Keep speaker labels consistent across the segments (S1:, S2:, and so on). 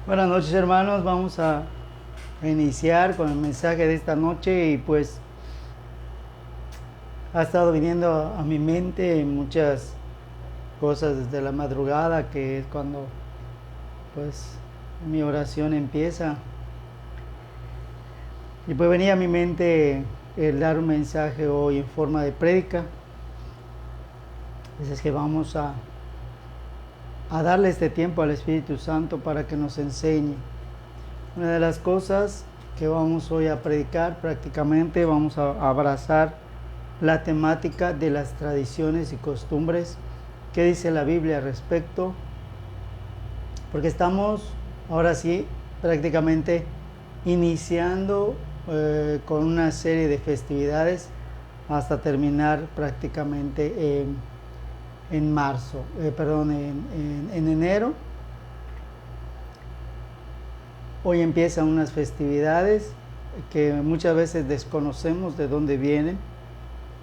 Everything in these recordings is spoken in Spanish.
S1: Buenas noches, hermanos. Vamos a iniciar con el mensaje de esta noche y pues ha estado viniendo a mi mente muchas cosas desde la madrugada, que es cuando pues mi oración empieza. Y pues venía a mi mente el dar un mensaje hoy en forma de prédica. Es que vamos a darle este tiempo al Espíritu Santo para que nos enseñe. Una de las cosas que vamos hoy a predicar, prácticamente vamos a abrazar la temática de las tradiciones y costumbres. ¿Qué dice la Biblia al respecto? Porque estamos ahora sí prácticamente iniciando con una serie de festividades hasta terminar prácticamente en marzo, en enero. Hoy empiezan unas festividades que muchas veces desconocemos de dónde vienen,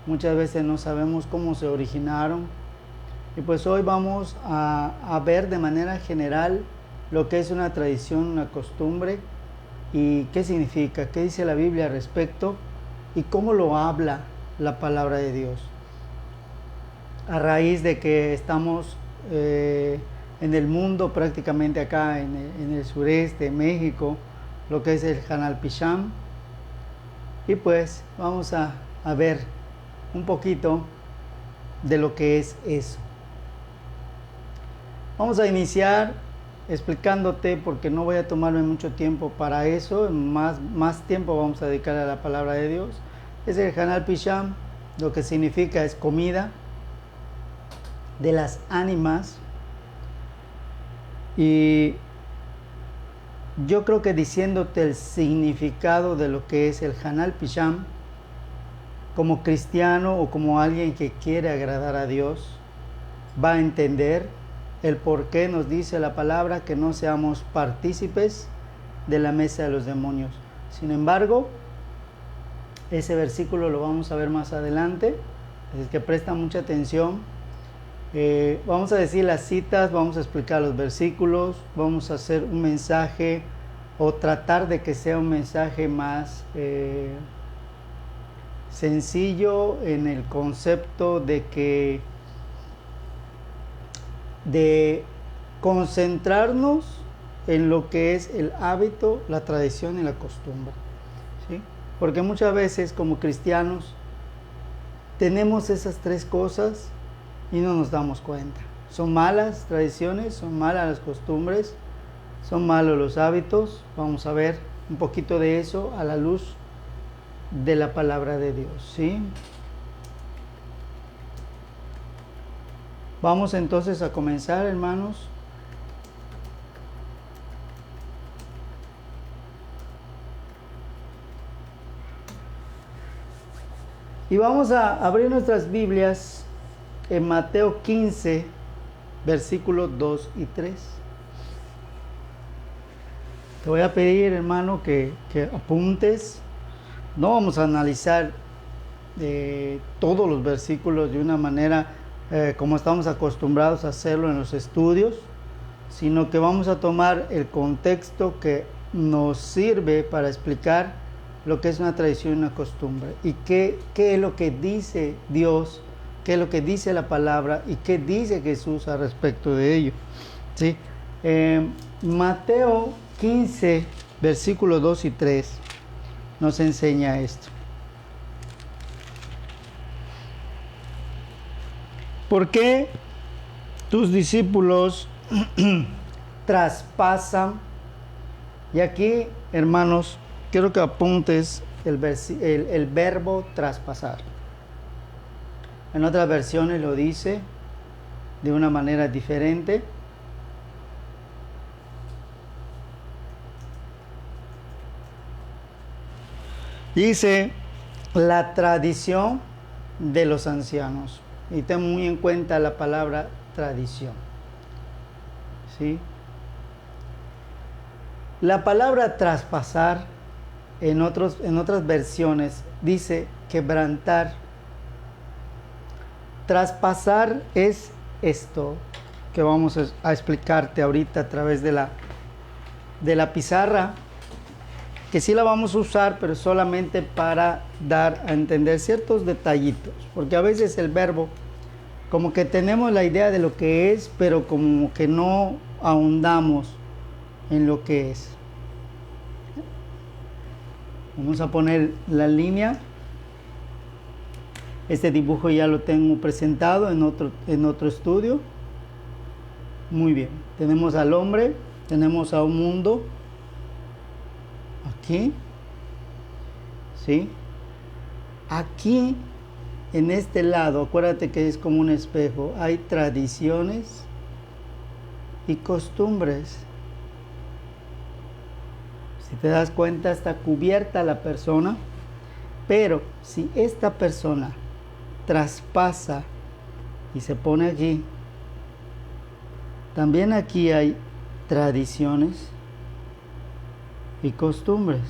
S1: muchas veces no sabemos cómo se originaron. Y pues hoy vamos a ver de manera general lo que es una tradición, una costumbre y qué significa, qué dice la Biblia al respecto y cómo lo habla la palabra de Dios. A raíz de que estamos en el mundo, prácticamente acá en el sureste, México, lo que es el Hanal Pisham. Y pues vamos a ver un poquito de lo que es eso. Vamos a iniciar explicándote, porque no voy a tomarme mucho tiempo para eso, más tiempo vamos a dedicar a la palabra de Dios. Es el Hanal Pisham, lo que significa es comida de las ánimas. Y yo creo que diciéndote el significado de lo que es el Hanal Pisham, como cristiano o como alguien que quiere agradar a Dios, va a entender el por qué nos dice la palabra que no seamos partícipes de la mesa de los demonios. Sin embargo, ese versículo lo vamos a ver más adelante, es que presta mucha atención. Vamos a decir las citas, vamos a explicar los versículos, vamos a hacer un mensaje o tratar de que sea un mensaje más sencillo en el concepto de concentrarnos en lo que es el hábito, la tradición y la costumbre, ¿sí? Porque muchas veces como cristianos tenemos esas tres cosas y no nos damos cuenta. Son malas tradiciones, son malas las costumbres, son malos los hábitos. Vamos a ver un poquito de eso a la luz de la palabra de Dios, ¿sí? Vamos entonces a comenzar, hermanos. Y vamos a abrir nuestras Biblias en Mateo 15, versículos 2 y 3. Te voy a pedir, hermano, que apuntes. No vamos a analizar todos los versículos de una manera como estamos acostumbrados a hacerlo en los estudios, sino que vamos a tomar el contexto que nos sirve para explicar lo que es una tradición y una costumbre, y qué es lo que dice Dios, qué es lo que dice la palabra y qué dice Jesús al respecto de ello, ¿sí? Mateo 15, versículos 2 y 3 nos enseña esto. ¿Por qué tus discípulos traspasan? Y aquí, hermanos, quiero que apuntes el verbo traspasar. En otras versiones lo dice de una manera diferente. Dice la tradición de los ancianos. Y ten muy en cuenta la palabra tradición, ¿sí? La palabra traspasar en otras versiones dice quebrantar. Traspasar es esto que vamos a explicarte ahorita a través de de la pizarra, que sí la vamos a usar, pero solamente para dar a entender ciertos detallitos, porque a veces el verbo, como que tenemos la idea de lo que es, pero como que no ahondamos en lo que es. Vamos a poner la línea. Este dibujo ya lo tengo presentado en otro estudio. Muy bien. Tenemos al hombre, tenemos a un mundo. Aquí. ¿Sí? Aquí, en este lado, acuérdate que es como un espejo. Hay tradiciones y costumbres. Si te das cuenta, está cubierta la persona, pero si esta persona traspasa y se pone aquí, también aquí hay tradiciones y costumbres.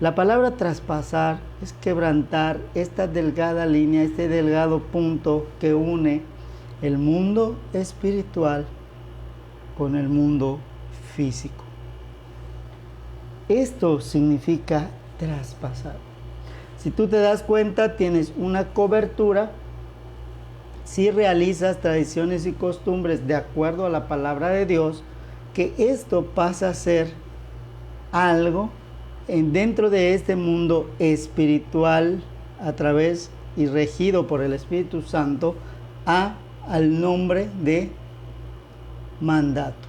S1: La palabra traspasar es quebrantar esta delgada línea, este delgado punto que une el mundo espiritual con el mundo físico. Esto significa traspasar. Si tú te das cuenta, tienes una cobertura. Si realizas tradiciones y costumbres de acuerdo a la palabra de Dios, que esto pasa a ser algo dentro de este mundo espiritual a través y regido por el Espíritu Santo al nombre de mandato.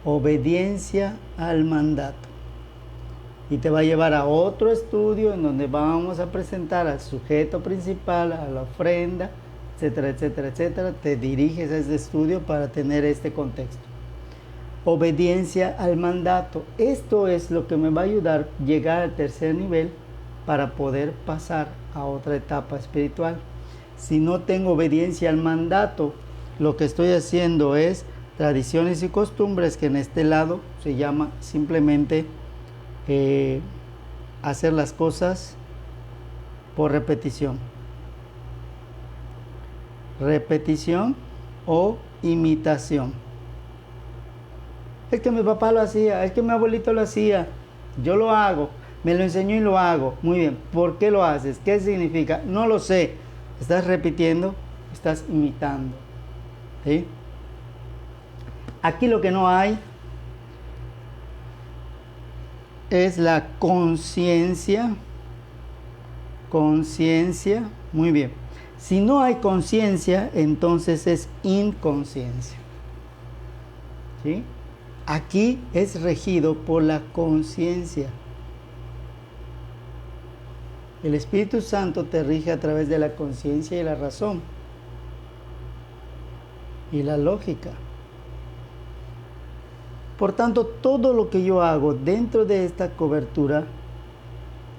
S1: Obediencia al mandato. Y te va a llevar a otro estudio en donde vamos a presentar al sujeto principal, a la ofrenda, etcétera, etcétera, etcétera. Te diriges a ese estudio para tener este contexto. Obediencia al mandato. Esto es lo que me va a ayudar a llegar al tercer nivel para poder pasar a otra etapa espiritual. Si no tengo obediencia al mandato, lo que estoy haciendo es tradiciones y costumbres, que en este lado se llama simplemente hacer las cosas por repetición. Repetición o imitación. Es que mi papá lo hacía, es que mi abuelito lo hacía, yo lo hago, me lo enseñó y lo hago. Muy bien, ¿por qué lo haces? ¿Qué significa? No lo sé. Estás repitiendo, estás imitando. ¿Sí? Aquí lo que no hay es la conciencia. Conciencia, muy bien. Si no hay conciencia, entonces es inconsciencia. ¿Sí? Aquí es regido por la conciencia. El Espíritu Santo te rige a través de la conciencia y la razón y la lógica. Por tanto, todo lo que yo hago dentro de esta cobertura,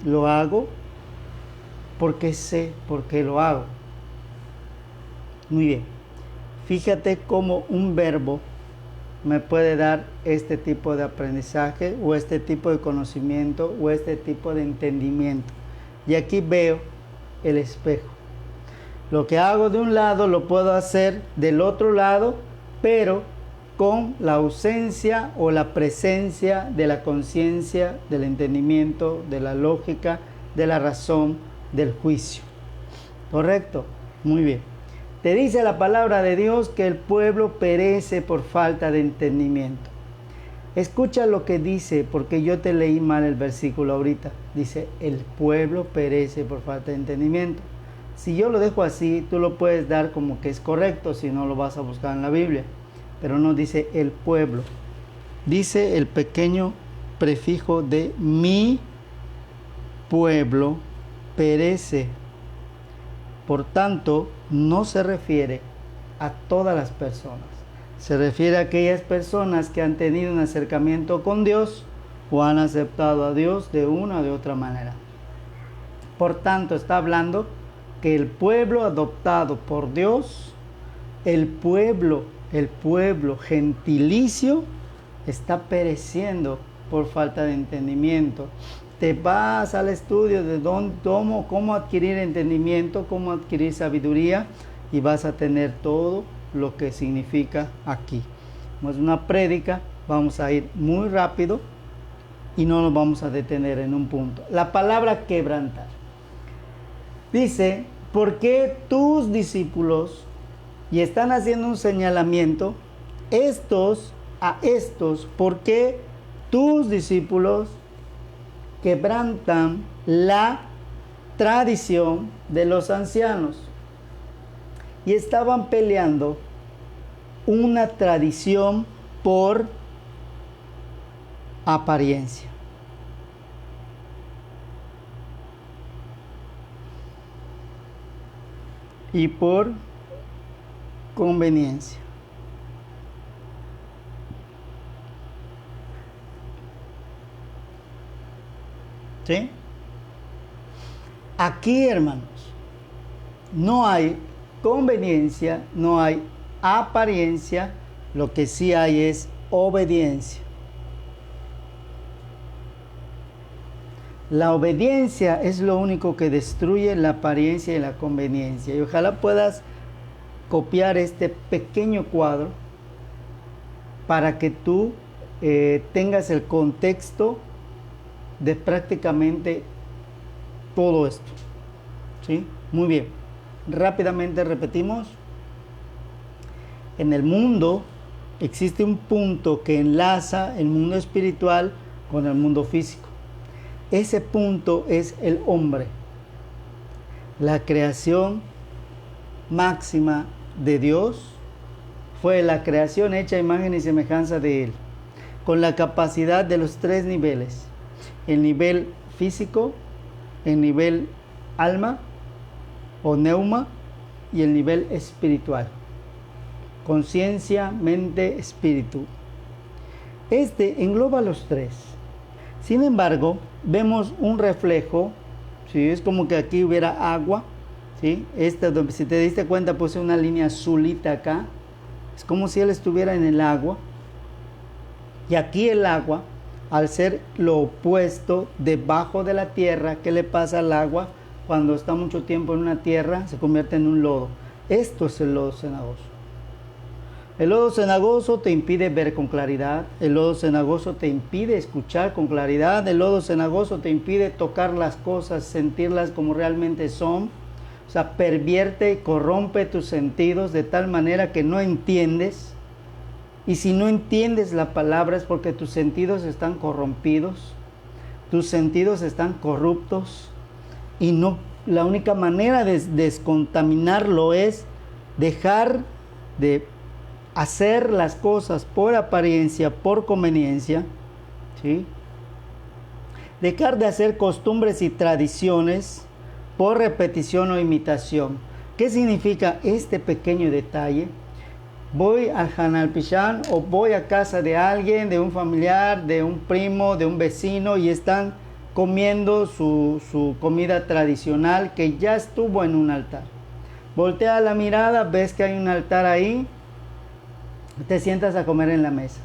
S1: lo hago porque sé por qué lo hago. Muy bien. Fíjate cómo un verbo me puede dar este tipo de aprendizaje o este tipo de conocimiento o este tipo de entendimiento. Y aquí veo el espejo. Lo que hago de un lado lo puedo hacer del otro lado, pero con la ausencia o la presencia de la conciencia, del entendimiento, de la lógica, de la razón, del juicio. ¿Correcto? Muy bien. Te dice la palabra de Dios que el pueblo perece por falta de entendimiento. Escucha lo que dice, porque yo te leí mal el versículo ahorita. Dice, el pueblo perece por falta de entendimiento. Si yo lo dejo así, tú lo puedes dar como que es correcto, si no lo vas a buscar en la Biblia. Pero no dice el pueblo. Dice el pequeño prefijo de mi pueblo perece. Por tanto, no se refiere a todas las personas. Se refiere a aquellas personas que han tenido un acercamiento con Dios o han aceptado a Dios de una o de otra manera. Por tanto, está hablando que el pueblo adoptado por Dios, el pueblo gentilicio, está pereciendo por falta de entendimiento. Te vas al estudio de cómo adquirir entendimiento, cómo adquirir sabiduría, y vas a tener todo lo que significa aquí. como es una prédica, vamos a ir muy rápido y no nos vamos a detener en un punto. La palabra quebrantar. Dice, porque tus discípulos, y están haciendo un señalamiento, porque tus discípulos quebrantan la tradición de los ancianos. Y estaban peleando una tradición por apariencia. Y por conveniencia. ¿Sí? Aquí, hermanos, no hay conveniencia, no hay apariencia, lo que sí hay es obediencia. La obediencia es lo único que destruye la apariencia y la conveniencia. Y ojalá puedas copiar este pequeño cuadro para que tú tengas el contexto de prácticamente todo esto. ¿Sí? Muy bien. Rápidamente repetimos. En el mundo existe un punto que enlaza el mundo espiritual con el mundo físico. Ese punto es el hombre, la creación máxima de Dios. Fue la creación hecha a imagen y semejanza de Él, con la capacidad de los tres niveles: el nivel físico, el nivel alma o neuma y el nivel espiritual, conciencia, mente, espíritu. Este engloba los tres. Sin embargo, vemos un reflejo, ¿sí? Es como que aquí hubiera agua, ¿sí? Si te diste cuenta, puse una línea azulita acá. Es como si él estuviera en el agua. Y aquí el agua, al ser lo opuesto debajo de la tierra, ¿qué le pasa al agua? Cuando está mucho tiempo en una tierra, se convierte en un lodo. Esto es el lodo cenagoso. El lodo cenagoso te impide ver con claridad, el lodo cenagoso te impide escuchar con claridad, el lodo cenagoso te impide tocar las cosas, sentirlas como realmente son. O sea, pervierte y corrompe tus sentidos de tal manera que no entiendes. Y si no entiendes la palabra es porque tus sentidos están corrompidos, tus sentidos están corruptos. Y no, la única manera de descontaminarlo es dejar de hacer las cosas por apariencia, por conveniencia, ¿sí? Dejar de hacer costumbres y tradiciones por repetición o imitación. ¿Qué significa este pequeño detalle? Voy al Hanal Pishan o voy a casa de alguien, de un familiar, de un primo, de un vecino, y están comiendo su comida tradicional que ya estuvo en un altar. Voltea la mirada, ves que hay un altar ahí, te sientas a comer en la mesa.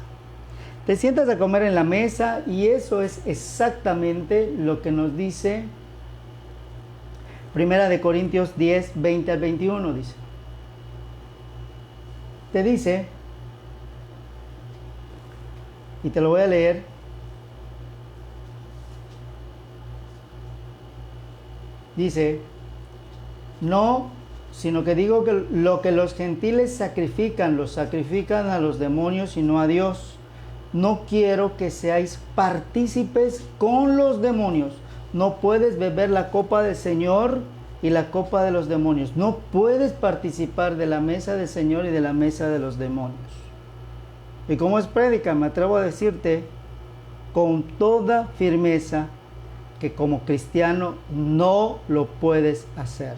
S1: Te sientas a comer en la mesa y eso es exactamente lo que nos dice Primera de Corintios 10, 20 al 21, dice. Te dice, y te lo voy a leer, dice, no, sino que digo que lo que los gentiles sacrifican, lo sacrifican a los demonios y no a Dios. No quiero que seáis partícipes con los demonios. No puedes beber la copa del Señor y la copa de los demonios. No puedes participar de la mesa del Señor y de la mesa de los demonios. Y como es prédica, me atrevo a decirte con toda firmeza que como cristiano no lo puedes hacer.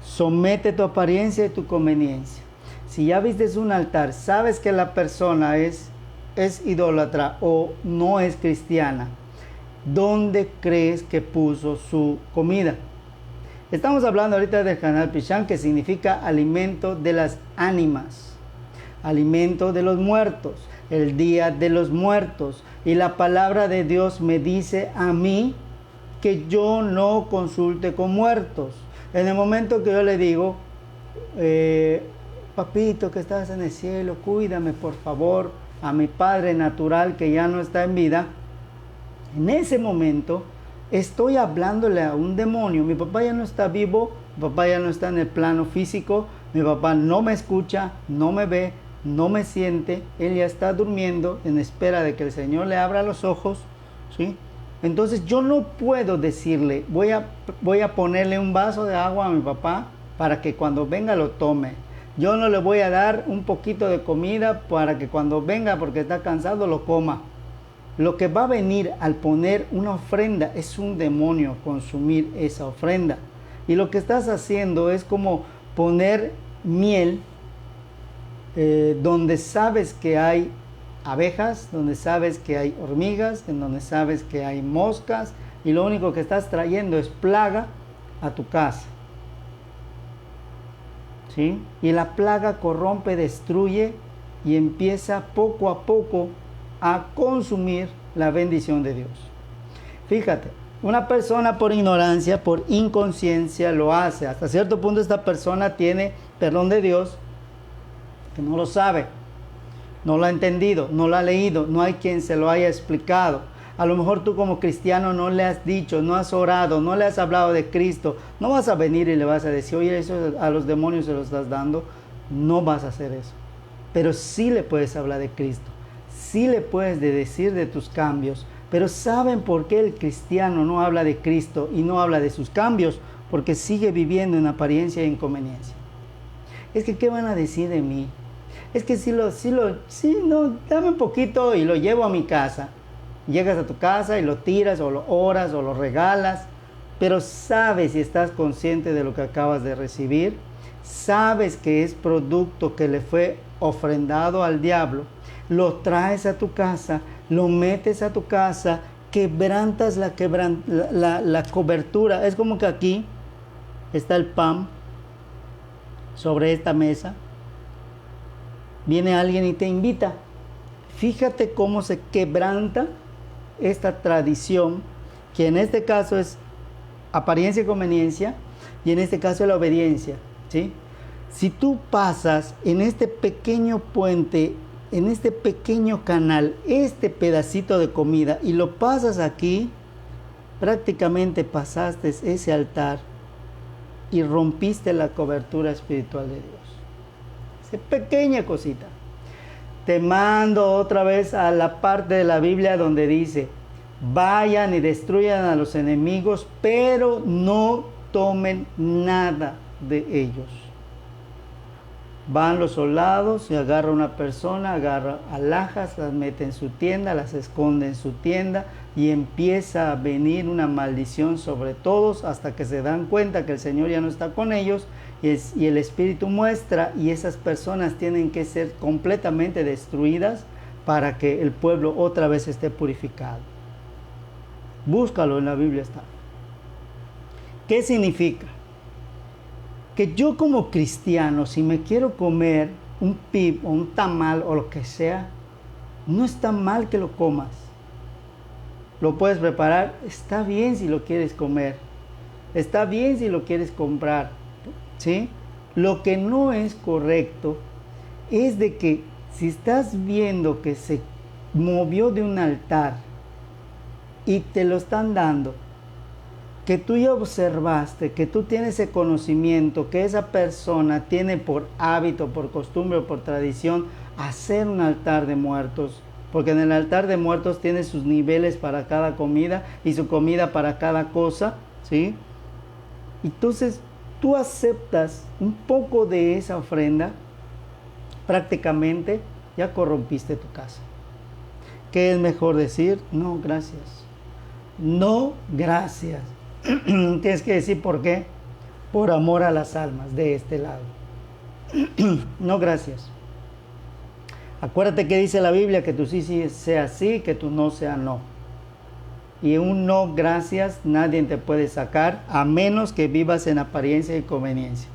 S1: Somete tu apariencia y tu conveniencia. Si ya vistes un altar, sabes que la persona es idólatra o no es cristiana, ¿dónde crees que puso su comida? Estamos hablando ahorita del Hanal Pishan, que significa alimento de las ánimas, alimento de los muertos, el día de los muertos. Y la palabra de Dios me dice a mí que yo no consulte con muertos. En el momento que yo le digo, papito que estás en el cielo, cuídame por favor, a mi padre natural que ya no está en vida, en ese momento estoy hablándole a un demonio. Mi papá ya no está vivo, mi papá ya no está en el plano físico, mi papá no me escucha, no me ve, no me siente, él ya está durmiendo en espera de que el Señor le abra los ojos, ¿sí? Entonces yo no puedo decirle, voy a ponerle un vaso de agua a mi papá para que cuando venga lo tome. Yo no le voy a dar un poquito de comida para que cuando venga, porque está cansado, lo coma. Lo que va a venir al poner una ofrenda es un demonio consumir esa ofrenda. Y lo que estás haciendo es como poner miel donde sabes que hay abejas, donde sabes que hay hormigas, en donde sabes que hay moscas, y lo único que estás trayendo es plaga a tu casa. ¿Sí? Y la plaga corrompe, destruye y empieza poco a poco a consumir la bendición de Dios. Fíjate, una persona por ignorancia, por inconsciencia lo hace. Hasta cierto punto esta persona tiene perdón de Dios, que no lo sabe, no lo ha entendido, no lo ha leído, no hay quien se lo haya explicado. A lo mejor tú como cristiano no le has dicho, no has orado, no le has hablado de Cristo. No vas a venir y le vas a decir, oye, eso a los demonios se lo estás dando. No vas a hacer eso. Pero sí le puedes hablar de Cristo. Sí le puedes decir de tus cambios. Pero ¿saben por qué el cristiano no habla de Cristo y no habla de sus cambios? Porque sigue viviendo en apariencia e inconveniencia. Es que, ¿qué van a decir de mí? Es que dame un poquito y lo llevo a mi casa. Llegas a tu casa y lo tiras o lo oras o lo regalas, pero sabes y estás consciente de lo que acabas de recibir, sabes que es producto que le fue ofrendado al diablo, lo traes a tu casa, lo metes a tu casa, quebrantas la cobertura. Es como que aquí está el pan sobre esta mesa, viene alguien y te invita. Fíjate cómo se quebranta esta tradición, que en este caso es apariencia y conveniencia, y en este caso es la obediencia, ¿sí? Si tú pasas en este pequeño puente, en este pequeño canal, este pedacito de comida, y lo pasas aquí, prácticamente pasaste ese altar y rompiste la cobertura espiritual de Dios. Esa pequeña cosita. Te mando otra vez a la parte de la Biblia donde dice, vayan y destruyan a los enemigos, pero no tomen nada de ellos. Van los soldados y agarra a una persona, agarra alhajas, las mete en su tienda, las esconde en su tienda y empieza a venir una maldición sobre todos hasta que se dan cuenta que el Señor ya no está con ellos y el Espíritu muestra, y esas personas tienen que ser completamente destruidas para que el pueblo otra vez esté purificado. Búscalo, en la Biblia está. ¿Qué significa? Que yo como cristiano, si me quiero comer un pib o un tamal o lo que sea, no está mal que lo comas. Lo puedes preparar, está bien si lo quieres comer, está bien si lo quieres comprar, ¿sí? Lo que no es correcto es de que si estás viendo que se movió de un altar y te lo están dando, que tú ya observaste, que tú tienes ese conocimiento, que esa persona tiene por hábito, por costumbre o por tradición hacer un altar de muertos, porque en el altar de muertos tiene sus niveles para cada comida y su comida para cada cosa, ¿sí? Entonces tú aceptas un poco de esa ofrenda, prácticamente ya corrompiste tu casa. ¿Qué es mejor decir? No, gracias. No, gracias. Tienes que decir por qué. Por amor a las almas de este lado. No, gracias. Acuérdate que dice la Biblia que tu sí sea sí, que tu no sea no. Y un no, gracias, nadie te puede sacar, a menos que vivas en apariencia y conveniencia.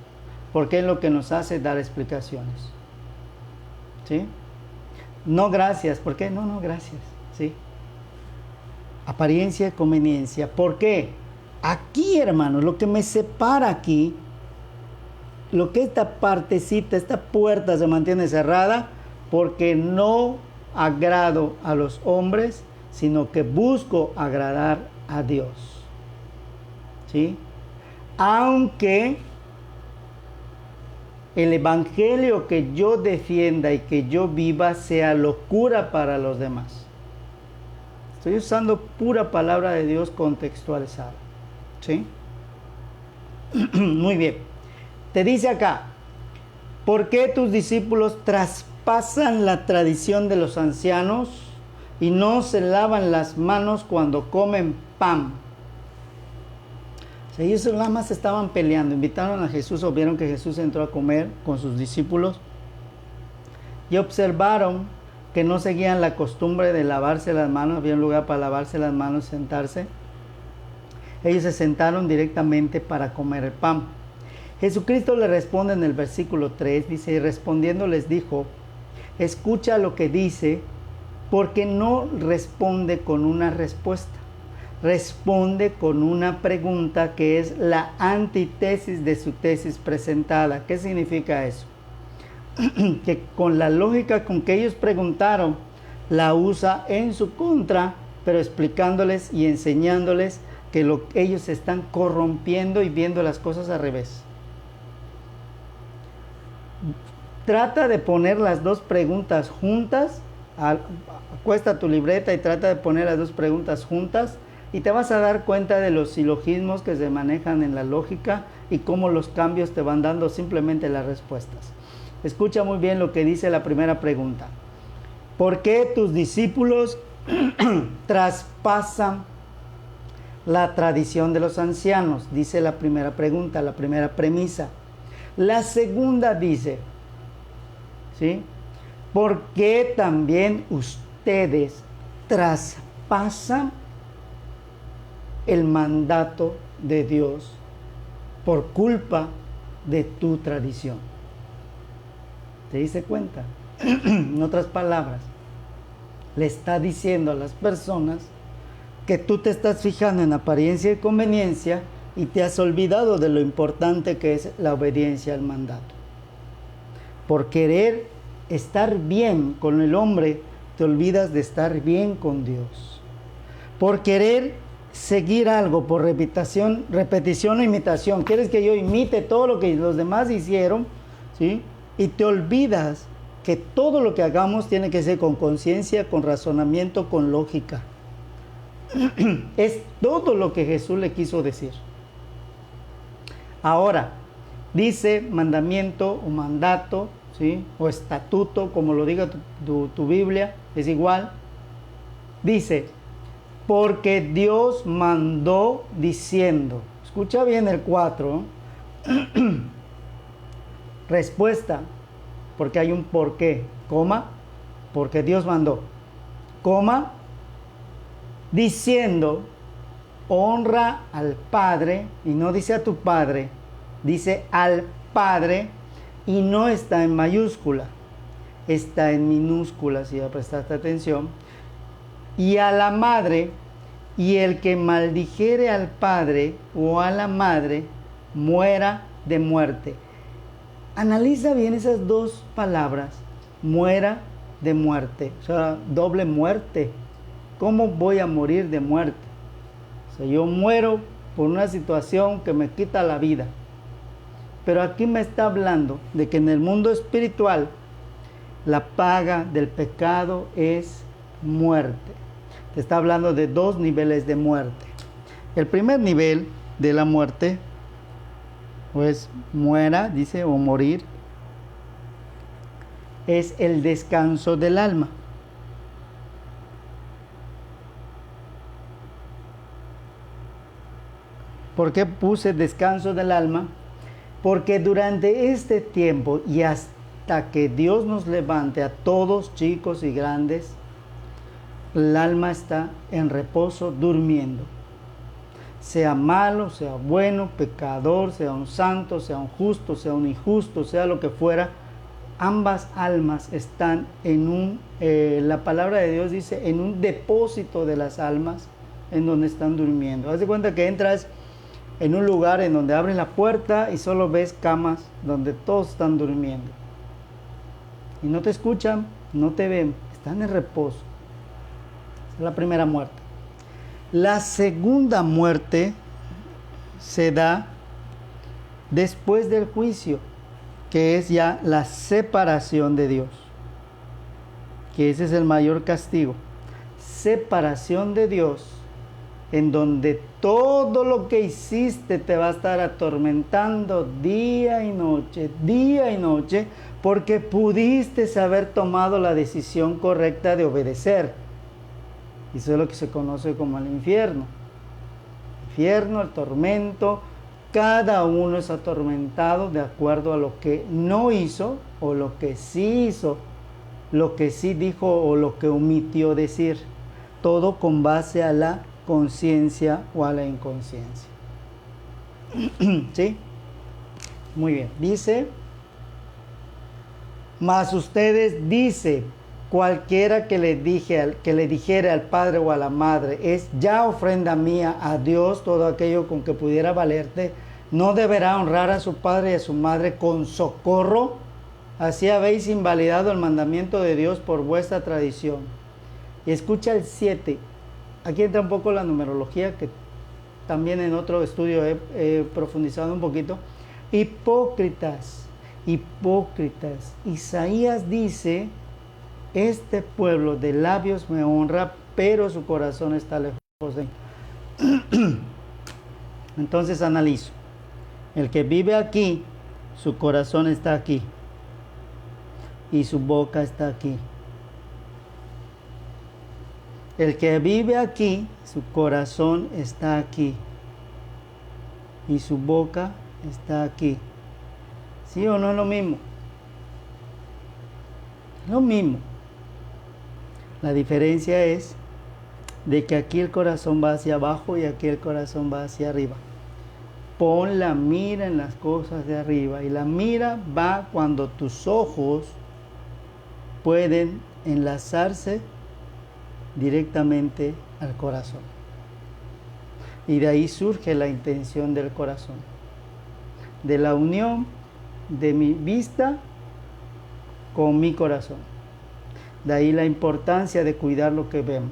S1: Porque es lo que nos hace dar explicaciones. ¿Sí? No, gracias. ¿Por qué? No, gracias. ¿Sí? Apariencia y conveniencia. ¿Por qué? Aquí, hermanos, lo que me separa aquí lo que esta partecita, esta puerta se mantiene cerrada, porque no agrado a los hombres, sino que busco agradar a Dios. ¿Sí? Aunque el evangelio que yo defienda y que yo viva sea locura para los demás. Estoy usando pura palabra de Dios contextualizada. ¿Sí? Muy bien. Te dice acá, ¿por qué tus discípulos traspasan la tradición de los ancianos y no se lavan las manos cuando comen pan? O sea, ellos nada más estaban peleando. Invitaron a Jesús o vieron que Jesús entró a comer con sus discípulos y observaron que no seguían la costumbre de lavarse las manos. Había un lugar para lavarse las manos y sentarse. Ellos se sentaron directamente para comer el pan. Jesucristo le responde en el versículo 3, dice, y respondiendo les dijo, escucha lo que dice, porque no responde con una respuesta, responde con una pregunta que es la antítesis de su tesis presentada. ¿Qué significa eso? Que con la lógica con que ellos preguntaron, la usa en su contra, pero explicándoles y enseñándoles que ellos se están corrompiendo y viendo las cosas al revés. Trata de poner las dos preguntas juntas, acuesta tu libreta y trata de poner las dos preguntas juntas y te vas a dar cuenta de los silogismos que se manejan en la lógica y cómo los cambios te van dando simplemente las respuestas. Escucha muy bien lo que dice la primera pregunta. ¿Por qué tus discípulos traspasan la tradición de los ancianos? Dice la primera pregunta, la primera premisa. La segunda dice, ¿sí? ¿Por qué también ustedes traspasan el mandato de Dios por culpa de tu tradición? ¿Te diste cuenta? En otras palabras, le está diciendo a las personas que tú te estás fijando en apariencia y conveniencia y te has olvidado de lo importante que es la obediencia al mandato. Por querer estar bien con el hombre, te olvidas de estar bien con Dios. Por querer seguir algo por repetición o imitación, quieres que yo imite todo lo que los demás hicieron, ¿sí? Y te olvidas que todo lo que hagamos tiene que ser con conciencia, con razonamiento, con lógica. Es todo lo que Jesús le quiso decir. Ahora, dice mandamiento o mandato, ¿sí? O estatuto, como lo diga tu Biblia, es igual. Dice, porque Dios mandó diciendo, escucha bien el 4, respuesta, porque hay un por qué, coma, porque Dios mandó, coma, diciendo, honra al Padre, y no dice a tu Padre, dice al Padre, y no está en mayúscula, está en minúscula, si ya prestaste atención, y a la madre, y el que maldijere al padre o a la madre, muera de muerte. Analiza bien esas dos palabras, muera de muerte, o sea, doble muerte. ¿Cómo voy a morir de muerte? O sea, yo muero por una situación que me quita la vida. Pero aquí me está hablando de que en el mundo espiritual la paga del pecado es muerte. Te está hablando de dos niveles de muerte. El primer nivel de la muerte, pues muera, dice, o morir, es el descanso del alma. ¿Por qué puse descanso del alma? Porque durante este tiempo y hasta que Dios nos levante a todos, chicos y grandes, el alma está en reposo durmiendo. Sea malo, sea bueno, pecador, sea un santo, sea un justo, sea un injusto, sea lo que fuera, ambas almas están en la palabra de Dios dice, en un depósito de las almas en donde están durmiendo. Haz de cuenta que entras en un lugar en donde abres la puerta y solo ves camas donde todos están durmiendo. Y no te escuchan, no te ven, están en reposo. Esa es la primera muerte. La segunda muerte se da después del juicio, que es ya la separación de Dios, que ese es el mayor castigo. Separación de Dios, en donde todo lo que hiciste te va a estar atormentando día y noche, porque pudiste haber tomado la decisión correcta de obedecer. Y eso es lo que se conoce como el infierno. El infierno, el tormento, cada uno es atormentado de acuerdo a lo que no hizo o lo que sí hizo, lo que sí dijo o lo que omitió decir. Todo con base a la conciencia o a la inconsciencia. ¿Sí? Muy bien. Dice, mas ustedes dice, cualquiera que le dijere al padre o a la madre, es ya ofrenda mía a Dios, todo aquello con que pudiera valerte, no deberá honrar a su padre y a su madre con socorro. Así habéis invalidado el mandamiento de Dios por vuestra tradición. Y escucha el 7. Aquí entra un poco la numerología, que también en otro estudio he profundizado un poquito. Hipócritas, hipócritas. Isaías dice, este pueblo de labios me honra, pero su corazón está lejos de mí. Entonces analizo. El que vive aquí, su corazón está aquí. Y su boca está aquí. El que vive aquí, su corazón está aquí. Y su boca está aquí. ¿Sí o no es lo mismo? Lo mismo. La diferencia es de que aquí el corazón va hacia abajo y aquí el corazón va hacia arriba. Pon la mira en las cosas de arriba. Y la mira va cuando tus ojos pueden enlazarse directamente al corazón. Y de ahí surge la intención del corazón. De la unión de mi vista con mi corazón. De ahí la importancia de cuidar lo que vemos.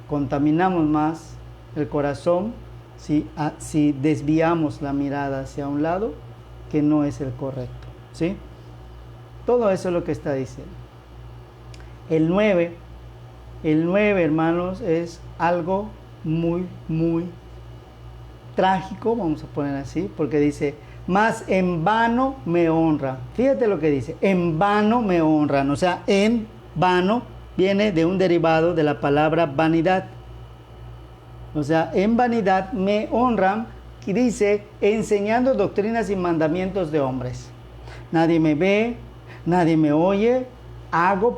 S1: Contaminamos más el corazón si desviamos la mirada hacia un lado que no es el correcto. ¿Sí? Todo eso es lo que está diciendo. El 9, hermanos, es algo muy, muy trágico, vamos a poner así, porque dice, mas en vano me honran. Fíjate lo que dice, en vano me honran. O sea, en vano viene de un derivado de la palabra vanidad. O sea, en vanidad me honran, y dice, enseñando doctrinas y mandamientos de hombres. Nadie me ve, nadie me oye,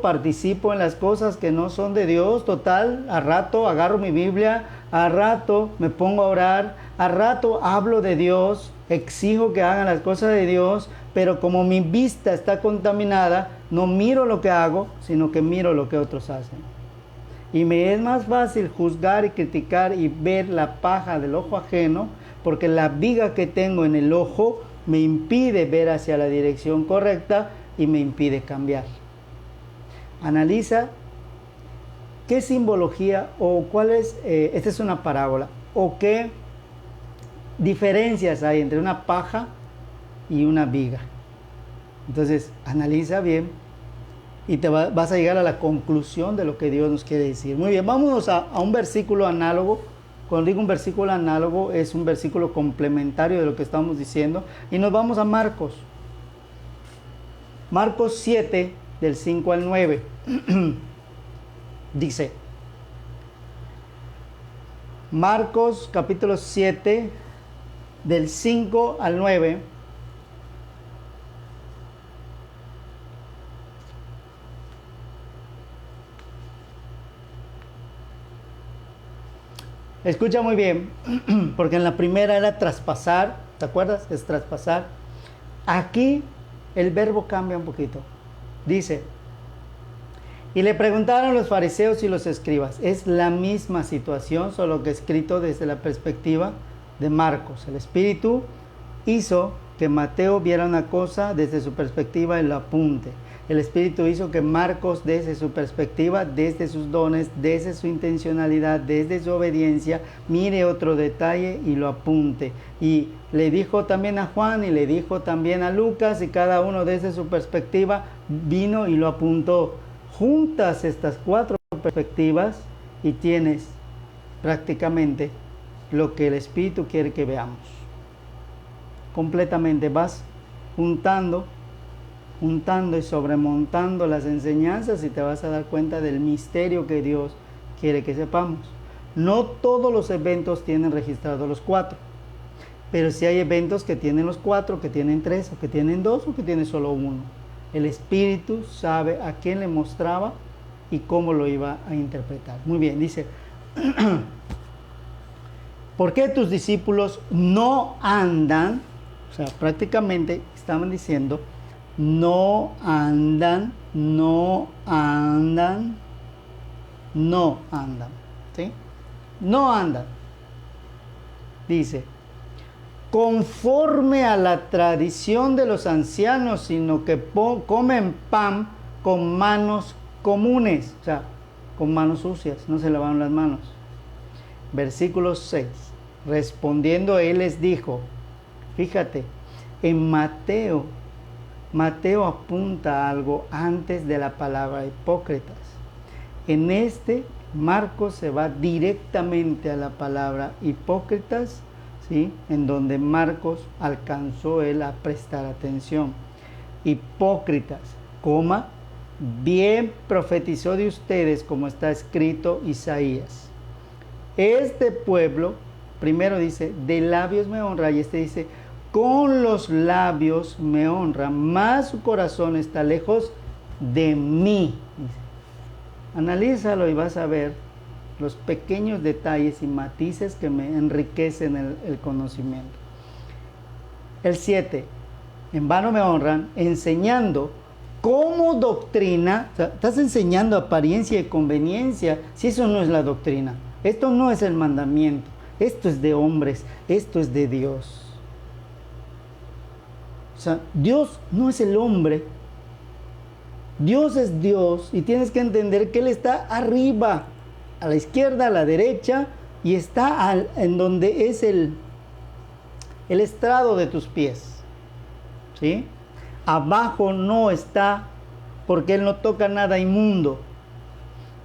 S1: participo en las cosas que no son de Dios. Total, a rato agarro mi Biblia, a rato me pongo a orar, a rato hablo de Dios, exijo que hagan las cosas de Dios, pero como mi vista está contaminada, no miro lo que hago, sino que miro lo que otros hacen. Y me es más fácil juzgar y criticar y ver la paja del ojo ajeno, porque la viga que tengo en el ojo me impide ver hacia la dirección correcta y me impide cambiar. Analiza qué simbología o cuál es, esta es una parábola, o qué diferencias hay entre una paja y una viga. Entonces, analiza bien y vas a llegar a la conclusión de lo que Dios nos quiere decir. Muy bien, vámonos a un versículo análogo. Cuando digo un versículo análogo, es un versículo complementario de lo que estamos diciendo. Y nos vamos a Marcos. Marcos 7, del 5 al 9. Dice, Marcos capítulo 7, del 5 al 9. Escucha muy bien, porque en la primera era traspasar, ¿te acuerdas? Es traspasar. Aquí el verbo cambia un poquito. Dice, y le preguntaron los fariseos y los escribas. Es la misma situación, solo que escrito desde la perspectiva de Marcos. El Espíritu hizo que Mateo viera una cosa desde su perspectiva y lo apunte. El Espíritu hizo que Marcos, desde su perspectiva, desde sus dones, desde su intencionalidad, desde su obediencia, mire otro detalle y lo apunte. Y le dijo también a Juan y le dijo también a Lucas, y cada uno desde su perspectiva vino y lo apuntó. Juntas estas 4 perspectivas y tienes prácticamente lo que el Espíritu quiere que veamos. Completamente vas juntando y sobremontando las enseñanzas y te vas a dar cuenta del misterio que Dios quiere que sepamos. No todos los eventos tienen registrados los 4, pero sí hay eventos que tienen los 4, que tienen 3, o que tienen 2, o que tienen solo 1. El Espíritu sabe a quién le mostraba y cómo lo iba a interpretar. Muy bien, dice, ¿por qué tus discípulos no andan? O sea, prácticamente estaban diciendo, no andan, ¿sí? No andan. Dice, conforme a la tradición de los ancianos, sino que comen pan con manos comunes, o sea, con manos sucias, no se lavaron las manos. Versículo 6, respondiendo él les dijo, fíjate, en Mateo apunta algo antes de la palabra hipócritas. En Marcos se va directamente a la palabra hipócritas, ¿sí? En donde Marcos alcanzó él a prestar atención. Hipócritas, bien profetizó de ustedes como está escrito Isaías. Este pueblo, primero dice, de labios me honra, y dice, con los labios me honra, mas su corazón está lejos de mí. Analízalo y vas a ver los pequeños detalles y matices que me enriquecen el conocimiento. El 7, en vano me honran, enseñando como doctrina. O sea, estás enseñando apariencia y conveniencia, si eso no es la doctrina. Esto no es el mandamiento, esto es de hombres, esto es de Dios. O sea, Dios no es el hombre. Dios es Dios y tienes que entender que Él está arriba, a la izquierda, a la derecha, y está en donde es el estrado de tus pies. ¿Sí? Abajo no está, porque Él no toca nada inmundo.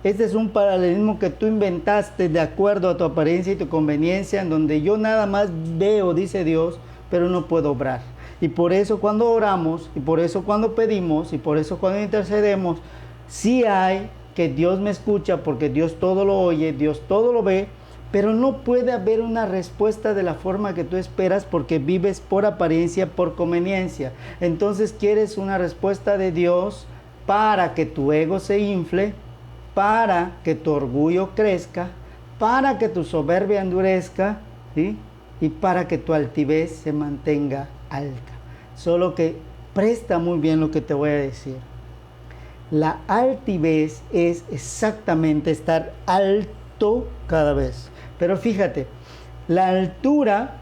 S1: Este es un paralelismo que tú inventaste de acuerdo a tu apariencia y tu conveniencia, en donde yo nada más veo, dice Dios, pero no puedo obrar. Y por eso cuando oramos, y por eso cuando pedimos, y por eso cuando intercedemos, sí hay que Dios me escucha, porque Dios todo lo oye, Dios todo lo ve, pero no puede haber una respuesta de la forma que tú esperas, porque vives por apariencia, por conveniencia. Entonces quieres una respuesta de Dios para que tu ego se infle, para que tu orgullo crezca, para que tu soberbia endurezca, ¿sí? Y para que tu altivez se mantenga alta. Solo que presta muy bien lo que te voy a decir. La altivez es exactamente estar alto cada vez. Pero fíjate, la altura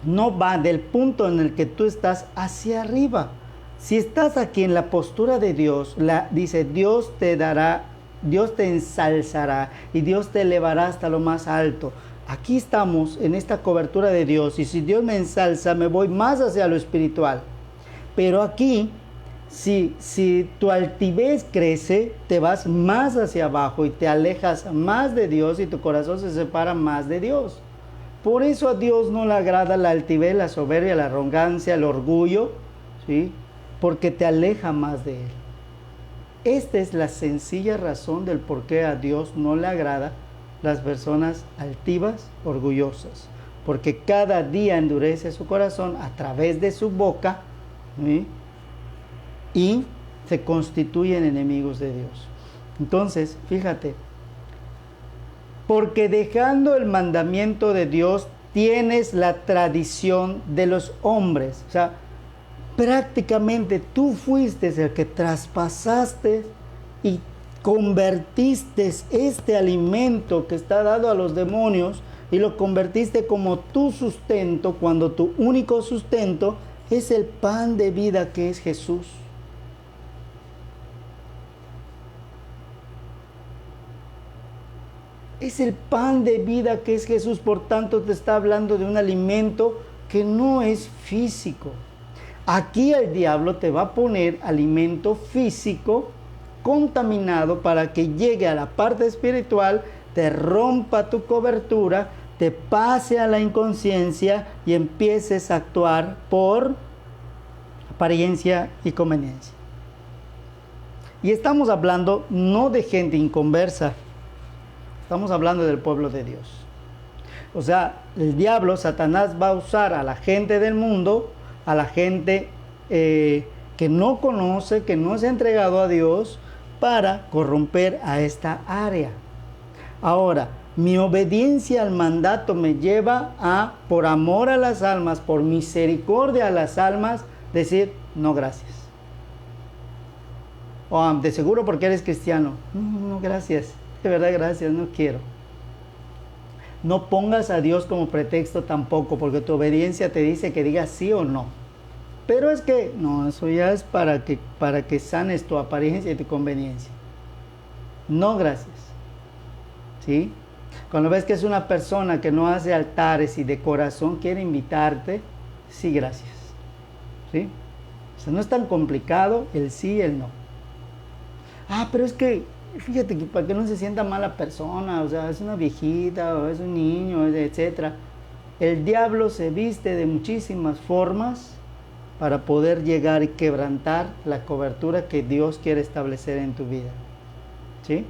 S1: no va del punto en el que tú estás hacia arriba. Si estás aquí en la postura de Dios, dice, Dios te dará, Dios te ensalzará y Dios te elevará hasta lo más alto. Aquí estamos en esta cobertura de Dios, y si Dios me ensalza, me voy más hacia lo espiritual. Pero aquí, si tu altivez crece, te vas más hacia abajo y te alejas más de Dios, y tu corazón se separa más de Dios. Por eso a Dios no le agrada la altivez, la soberbia, la arrogancia, el orgullo, ¿sí? Porque te aleja más de Él. Esta es la sencilla razón del por qué a Dios no le agrada las personas altivas, orgullosas, porque cada día endurece su corazón a través de su boca, ¿sí? Y se constituyen enemigos de Dios. Entonces, fíjate, porque dejando el mandamiento de Dios tienes la tradición de los hombres. O sea, prácticamente tú fuiste el que traspasaste y convertiste este alimento que está dado a los demonios, y lo convertiste como tu sustento, cuando tu único sustento es el pan de vida que es Jesús. Es el pan de vida que es Jesús, por tanto te está hablando de un alimento que no es físico. Aquí el diablo te va a poner alimento físico contaminado para que llegue a la parte espiritual, te rompa tu cobertura, te pase a la inconsciencia y empieces a actuar por apariencia y conveniencia. Y estamos hablando no de gente inconversa, estamos hablando del pueblo de Dios. O sea, el diablo, Satanás, va a usar a la gente del mundo, a la gente que no conoce, que no se ha entregado a Dios, para corromper a esta área. Ahora, mi obediencia al mandato me lleva a, por amor a las almas, por misericordia a las almas, decir, no gracias. O de seguro porque eres cristiano. No, gracias. De verdad, gracias, no quiero. No pongas a Dios como pretexto tampoco, porque tu obediencia te dice que digas sí o no. Pero es que, no, eso ya es para que sanes tu apariencia y tu conveniencia. No, gracias. ¿Sí? Cuando ves que es una persona que no hace altares y de corazón quiere invitarte, sí, gracias. ¿Sí? O sea, no es tan complicado el sí y el no. Pero es que, fíjate, que para que no se sienta mala persona, o sea, es una viejita, o es un niño, etc. El diablo se viste de muchísimas formas para poder llegar y quebrantar la cobertura que Dios quiere establecer en tu vida. ¿Sí?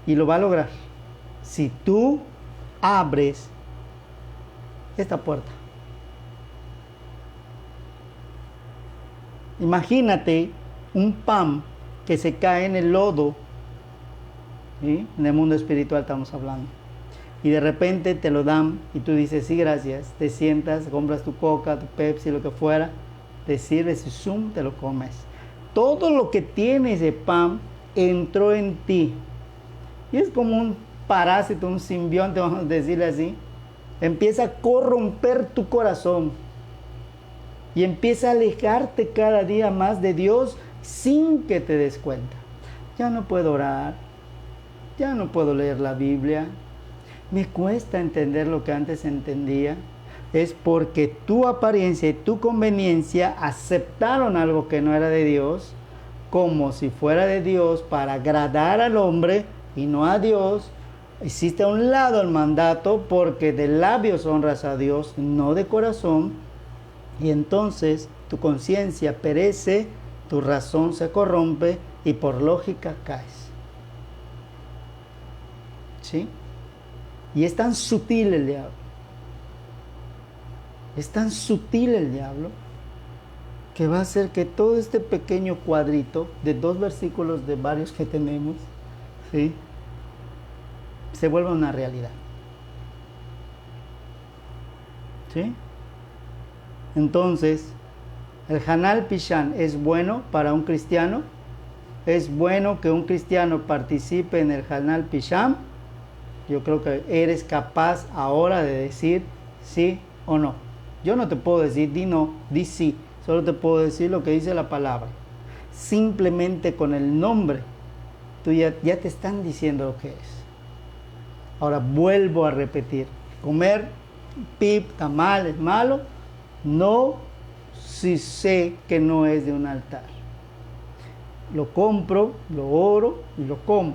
S1: Y lo va a lograr si tú abres esta puerta. Imagínate un pan que se cae en el lodo, ¿sí? En el mundo espiritual estamos hablando, y de repente te lo dan y tú dices sí, gracias, te sientas, compras tu coca, tu Pepsi, lo que fuera, te sirves y zoom, te lo comes. Todo lo que tiene ese pan entró en ti y es como un parásito, un simbionte, vamos a decirle así. Empieza a corromper tu corazón y empieza a alejarte cada día más de Dios sin que te des cuenta. Ya no puedo orar, ya no puedo leer la Biblia, me cuesta entender lo que antes entendía. Es porque tu apariencia y tu conveniencia aceptaron algo que no era de Dios, como si fuera de Dios, para agradar al hombre y no a Dios. Hiciste a un lado el mandato porque de labios honras a Dios, no de corazón, y entonces tu conciencia perece, tu razón se corrompe y por lógica caes. ¿Sí? Y es tan sutil el diablo. Es tan sutil el diablo que va a hacer que todo este pequeño cuadrito de 2 versículos de varios que tenemos, ¿sí?, se vuelva una realidad. ¿Sí? Entonces, el Hanal Pishan es bueno para un cristiano. Es bueno que un cristiano participe en el Hanal Pishan. Yo creo que eres capaz ahora de decir sí o no. Yo no te puedo decir di no, di sí. Solo te puedo decir lo que dice la palabra. Simplemente con el nombre, tú ya te están diciendo lo que es. Ahora vuelvo a repetir. Comer pip, tamal es malo. No, si sé que no es de un altar. Lo compro, lo oro y lo como.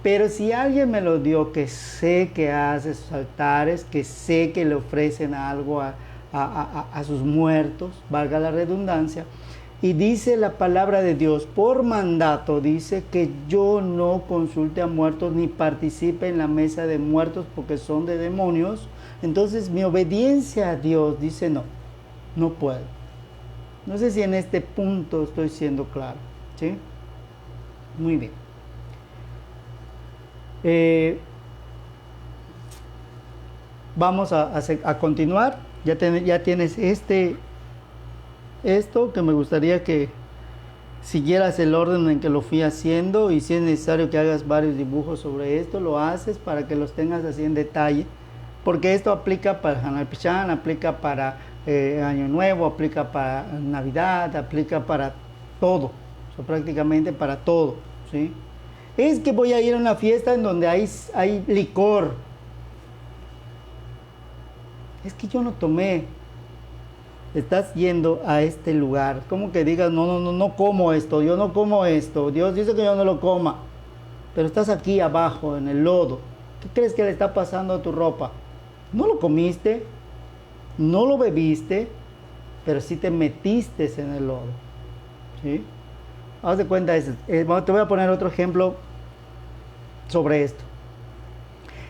S1: Pero si alguien me lo dio, que sé que hace sus altares, que sé que le ofrecen algo a sus muertos, valga la redundancia, y dice la palabra de Dios, por mandato, dice que yo no consulte a muertos ni participe en la mesa de muertos porque son de demonios. Entonces mi obediencia a Dios dice no puedo. No sé si en este punto estoy siendo claro, ¿sí? Muy bien. Vamos a continuar. Ya tienes esto que me gustaría que siguieras el orden en que lo fui haciendo, y si es necesario que hagas varios dibujos sobre esto, lo haces para que los tengas así en detalle, Porque esto aplica para Hanal Pichán, aplica para Año Nuevo, aplica para Navidad, aplica para todo, o sea, prácticamente para todo, ¿sí? Es que voy a ir a una fiesta en donde hay licor. Es que yo no tomé. Estás yendo a este lugar. Como que digas, no como esto, yo no como esto. Dios dice que yo no lo coma. Pero estás aquí abajo, en el lodo. ¿Qué crees que le está pasando a tu ropa? No lo comiste, no lo bebiste, pero sí te metiste en el lodo. ¿Sí? Haz de cuenta, te voy a poner otro ejemplo sobre esto.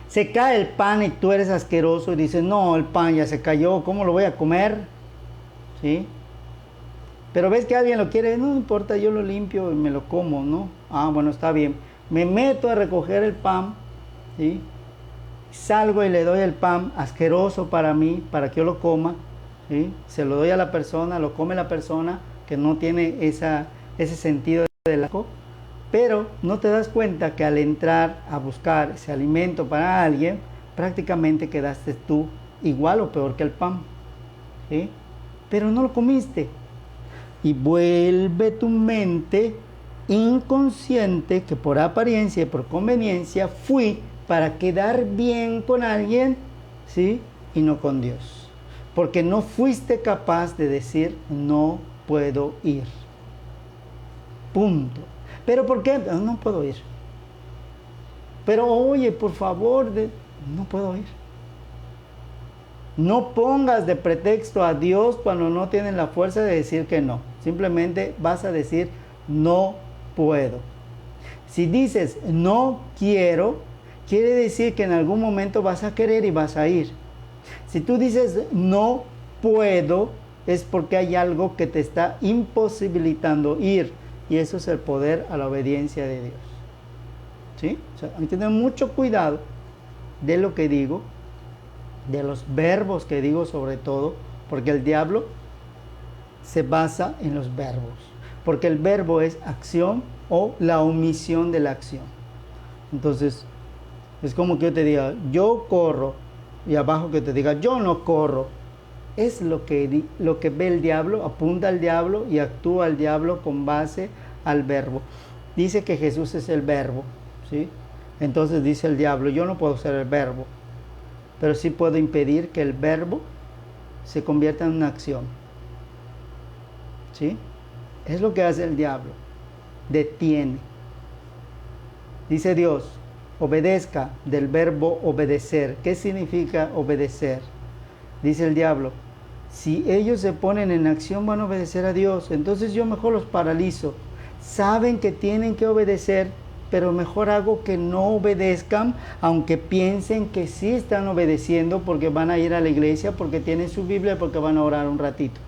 S1: Se cae el pan y tú eres asqueroso y dices, no, el pan ya se cayó, ¿cómo lo voy a comer? ¿Sí? Pero ves que alguien lo quiere, no importa, yo lo limpio y me lo como, ¿no? Ah, bueno, está bien. Me meto a recoger el pan, ¿sí? Salgo y le doy el pan asqueroso para mí, para que yo lo coma, ¿sí? Se lo doy a la persona, lo come la persona que no tiene ese sentido del asco, pero no te das cuenta que al entrar a buscar ese alimento para alguien, prácticamente quedaste tú igual o peor que el pan, ¿sí? Pero no lo comiste. Y vuelve tu mente inconsciente que por apariencia y por conveniencia fui para quedar bien con alguien, ¿sí? Y no con Dios. Porque no fuiste capaz de decir, no puedo ir. Punto. ¿Pero por qué? No puedo ir. Pero oye, por favor, no puedo ir. No pongas de pretexto a Dios cuando no tienes la fuerza de decir que no. Simplemente vas a decir, no puedo. Si dices, no quiero, quiere decir que en algún momento vas a querer y vas a ir. Si tú dices, no puedo, es porque hay algo que te está imposibilitando ir. Y eso es el poder a la obediencia de Dios. ¿Sí? O sea, hay que tener mucho cuidado de lo que digo, de los verbos que digo sobre todo, porque el diablo se basa en los verbos, porque el verbo es acción o la omisión de la acción. Entonces, es como que yo te diga, yo corro, y abajo que te diga, yo no corro. Es lo que ve el diablo, apunta al diablo y actúa el diablo con base al verbo. Dice que Jesús es el verbo, ¿sí? Entonces dice el diablo, yo no puedo ser el verbo, pero sí puedo impedir que el verbo se convierta en una acción. ¿Sí? Es lo que hace el diablo. Detiene. Dice Dios, obedezca, del verbo obedecer. ¿Qué significa obedecer? Dice el diablo, si ellos se ponen en acción van a obedecer a Dios, entonces yo mejor los paralizo. Saben que tienen que obedecer, pero mejor hago que no obedezcan, aunque piensen que sí están obedeciendo porque van a ir a la iglesia, porque tienen su Biblia, porque van a orar un ratito.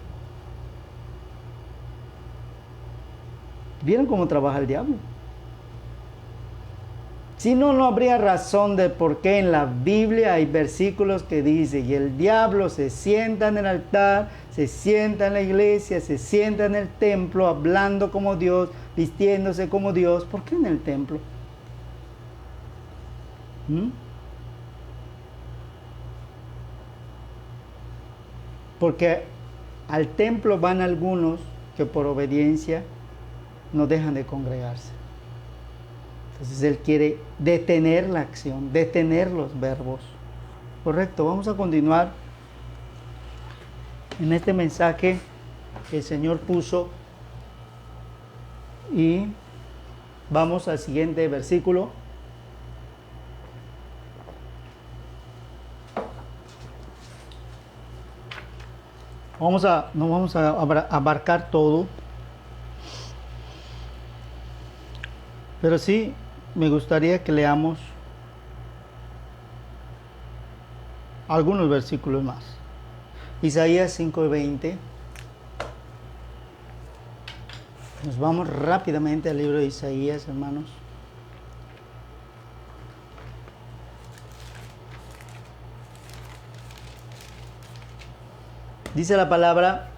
S1: ¿Vieron cómo trabaja el diablo? Si no, no habría razón de por qué en la Biblia hay versículos que dicen, y el diablo se sienta en el altar, se sienta en la iglesia, se sienta en el templo, hablando como Dios, vistiéndose como Dios. ¿Por qué en el templo? Porque al templo van algunos que por obediencia no dejan de congregarse. Entonces él quiere detener la acción, detener los verbos. Correcto, vamos a continuar en este mensaje que el Señor puso y vamos al siguiente versículo. No vamos a abarcar todo, pero sí me gustaría que leamos algunos versículos más. Isaías 5:20. Nos vamos rápidamente al libro de Isaías, hermanos. Dice la palabra,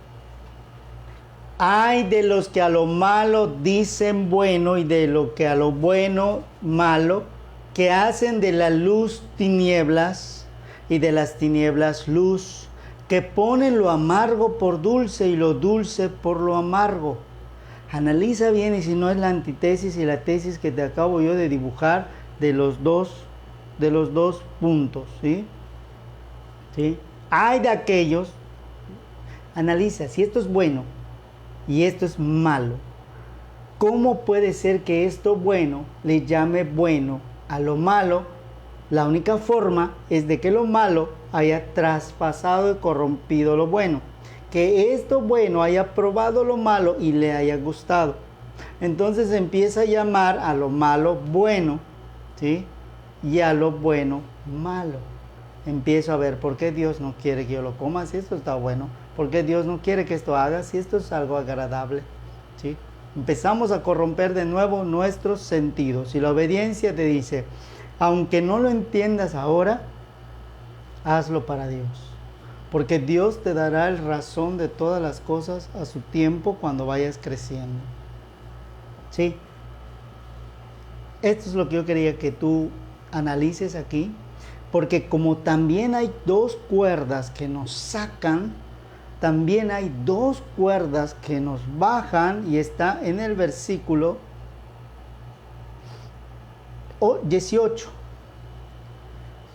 S1: ay de los que a lo malo dicen bueno y de lo que a lo bueno malo, que hacen de la luz tinieblas, y de las tinieblas luz, que ponen lo amargo por dulce y lo dulce por lo amargo. Analiza bien y si no es la antítesis y la tesis que te acabo yo de dibujar de los dos puntos, ¿sí? ¿Sí? Hay de aquellos, analiza si esto es bueno y esto es malo. ¿Cómo puede ser que esto bueno le llame bueno a lo malo? La única forma es de que lo malo haya traspasado y corrompido lo bueno. Que esto bueno haya probado lo malo y le haya gustado. Entonces empieza a llamar a lo malo bueno, ¿sí? Y a lo bueno malo. Empiezo a ver por qué Dios no quiere que yo lo coma si esto está bueno. ¿Por qué Dios no quiere que esto haga si esto es algo agradable? ¿Sí? Empezamos a corromper de nuevo nuestros sentidos. Y la obediencia te dice, aunque no lo entiendas ahora, hazlo para Dios. Porque Dios te dará el razón de todas las cosas a su tiempo cuando vayas creciendo. ¿Sí? Esto es lo que yo quería que tú analices aquí. Porque como también hay dos cuerdas que nos sacan, también hay dos cuerdas que nos bajan, y está en el versículo 18.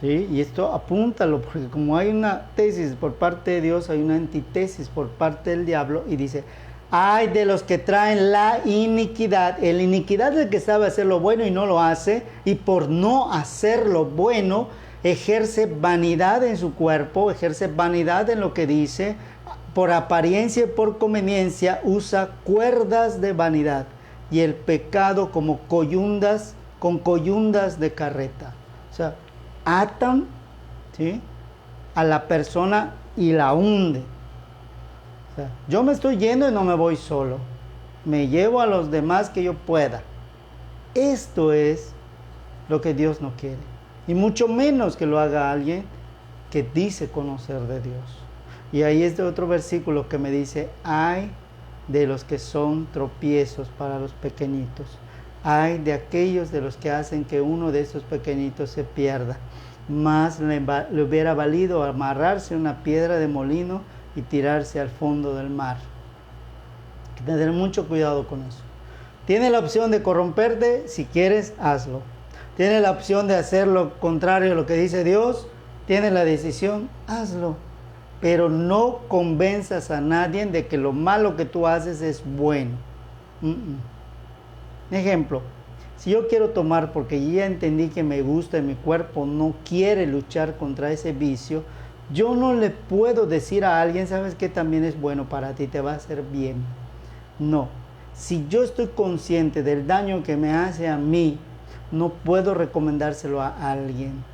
S1: ¿Sí? Y esto apúntalo, porque como hay una tesis por parte de Dios, hay una antítesis por parte del diablo, y dice, ay de los que traen la iniquidad. La iniquidad es el que sabe hacer lo bueno y no lo hace, y por no hacer lo bueno, ejerce vanidad en su cuerpo, ejerce vanidad en lo que dice, por apariencia y por conveniencia usa cuerdas de vanidad, y el pecado como coyundas, con coyundas de carreta. O sea, atan, ¿sí?, a la persona y la hunde. O sea, yo me estoy yendo y no me voy solo, me llevo a los demás que yo pueda. Esto es lo que Dios no quiere, y mucho menos que lo haga alguien que dice conocer de Dios. Y ahí es de otro versículo que me dice, ay de los que son tropiezos para los pequeñitos, ay de aquellos de los que hacen que uno de esos pequeñitos se pierda. Más le hubiera valido amarrarse una piedra de molino y tirarse al fondo del mar. Hay que tener mucho cuidado con eso. Tienes la opción de corromperte, si quieres, hazlo. Tienes la opción de hacer lo contrario a lo que dice Dios, tienes la decisión, hazlo. Pero no convenzas a nadie de que lo malo que tú haces es bueno. Ejemplo, si yo quiero tomar porque ya entendí que me gusta y mi cuerpo no quiere luchar contra ese vicio, yo no le puedo decir a alguien, sabes que también es bueno para ti, te va a hacer bien. No, si yo estoy consciente del daño que me hace a mí, no puedo recomendárselo a alguien.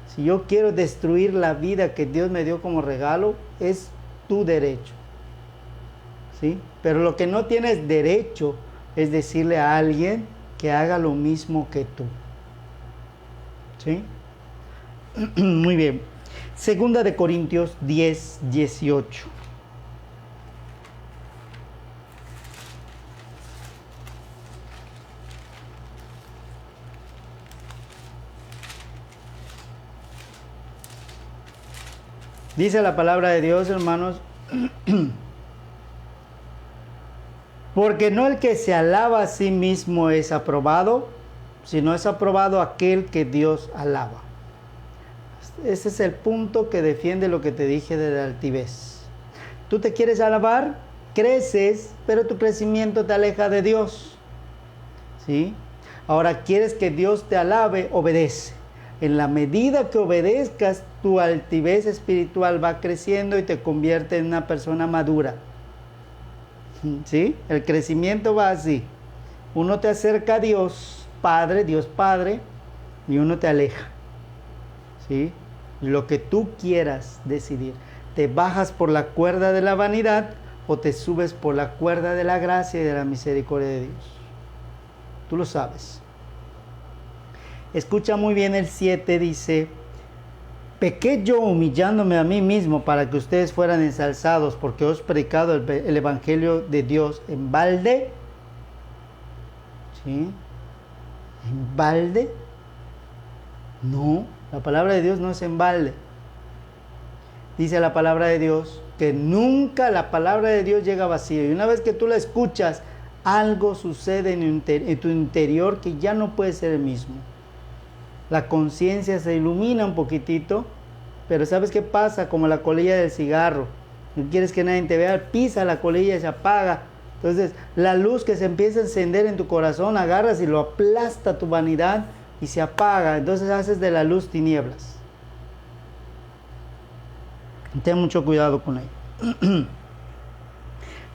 S1: Si yo quiero destruir la vida que Dios me dio como regalo, es tu derecho, ¿sí? Pero lo que no tienes derecho es decirle a alguien que haga lo mismo que tú, ¿sí? Muy bien. Segunda de Corintios 10, 18. Dice la palabra de Dios, hermanos, porque no el que se alaba a sí mismo es aprobado, sino es aprobado aquel que Dios alaba. Ese es el punto que defiende lo que te dije de la altivez. Tú te quieres alabar, creces, pero tu crecimiento te aleja de Dios, ¿sí? Ahora quieres que Dios te alabe, obedece. En la medida que obedezcas, tu altivez espiritual va creciendo y te convierte en una persona madura. ¿Sí? El crecimiento va así. Uno te acerca a Dios Padre, y uno te aleja. ¿Sí? Lo que tú quieras decidir. ¿Te bajas por la cuerda de la vanidad o te subes por la cuerda de la gracia y de la misericordia de Dios? Tú lo sabes. Escucha muy bien el 7, dice, pequé yo humillándome a mí mismo para que ustedes fueran ensalzados, porque os he predicado el evangelio de Dios en balde. ¿Sí? ¿En balde? No, la palabra de Dios no es en balde. dice la palabra de Dios, que nunca la palabra de Dios llega vacía. Y una vez que tú la escuchas, algo sucede en tu interior que ya no puede ser el mismo. La conciencia se ilumina un poquitito, pero ¿sabes qué pasa? Como la colilla del cigarro. No quieres que nadie te vea, pisa la colilla y se apaga. Entonces, la luz que se empieza a encender en tu corazón, agarras y lo aplasta tu vanidad y se apaga. Entonces haces de la luz tinieblas. Ten mucho cuidado con ello.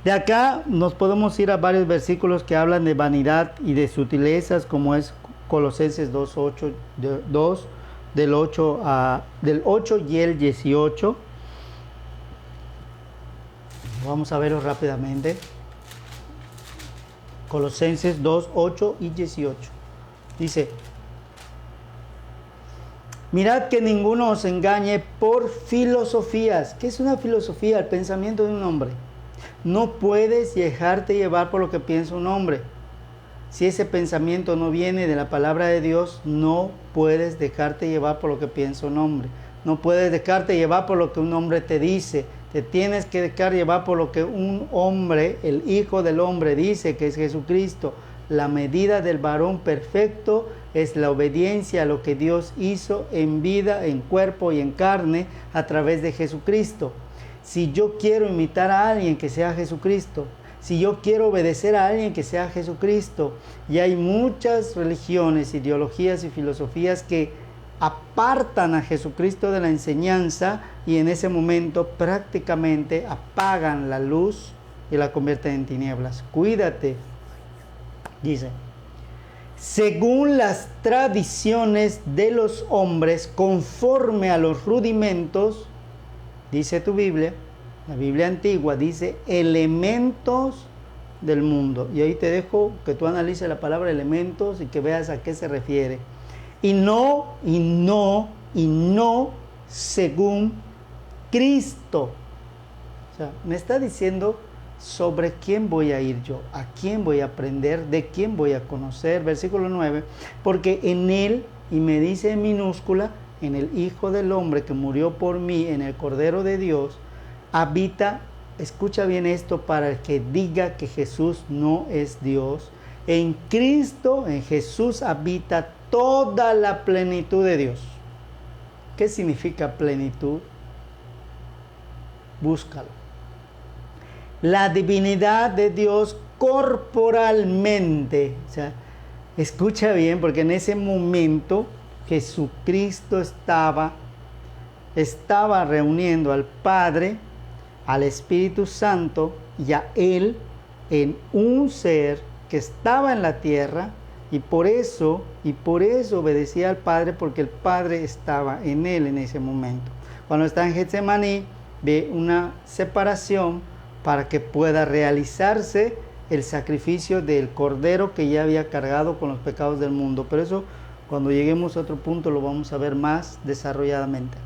S1: De acá nos podemos ir a varios versículos que hablan de vanidad y de sutilezas, como es Colosenses 2:8, del 8 y el 18. Vamos a verlo rápidamente. Colosenses 2:8 y 18. Dice: mirad que ninguno os engañe por filosofías. ¿Qué es una filosofía? El pensamiento de un hombre. No puedes dejarte llevar por lo que piensa un hombre. Si ese pensamiento no viene de la palabra de Dios, no puedes dejarte llevar por lo que piensa un hombre. No puedes dejarte llevar por lo que un hombre te dice. Te tienes que dejar llevar por lo que un hombre, el Hijo del Hombre, dice, que es Jesucristo. La medida del varón perfecto es la obediencia a lo que Dios hizo en vida, en cuerpo y en carne a través de Jesucristo. Si yo quiero imitar a alguien, que sea Jesucristo. Si yo quiero obedecer a alguien, que sea Jesucristo. Y hay muchas religiones, ideologías y filosofías que apartan a Jesucristo de la enseñanza y en ese momento prácticamente apagan la luz y la convierten en tinieblas. Cuídate. Dice: según las tradiciones de los hombres, conforme a los rudimentos, dice tu Biblia, la Biblia antigua dice elementos del mundo. Y ahí te dejo que tú analices la palabra elementos y que veas a qué se refiere. Y no según Cristo. O sea, me está diciendo sobre quién voy a ir yo, a quién voy a aprender, de quién voy a conocer. Versículo 9, porque en él, y me dice en minúscula, en el Hijo del Hombre que murió por mí, en el Cordero de Dios, habita, escucha bien esto para el que diga que Jesús no es Dios. En Cristo, en Jesús habita toda la plenitud de Dios. ¿Qué significa plenitud? Búscalo. La divinidad de Dios corporalmente. O sea, escucha bien, porque en ese momento Jesucristo estaba reuniendo al Padre, al Espíritu Santo y a Él en un ser que estaba en la tierra, y por eso obedecía al Padre, porque el Padre estaba en Él en ese momento. Cuando está en Getsemaní, ve una separación para que pueda realizarse el sacrificio del Cordero que ya había cargado con los pecados del mundo. Pero eso, cuando lleguemos a otro punto, lo vamos a ver más desarrolladamente.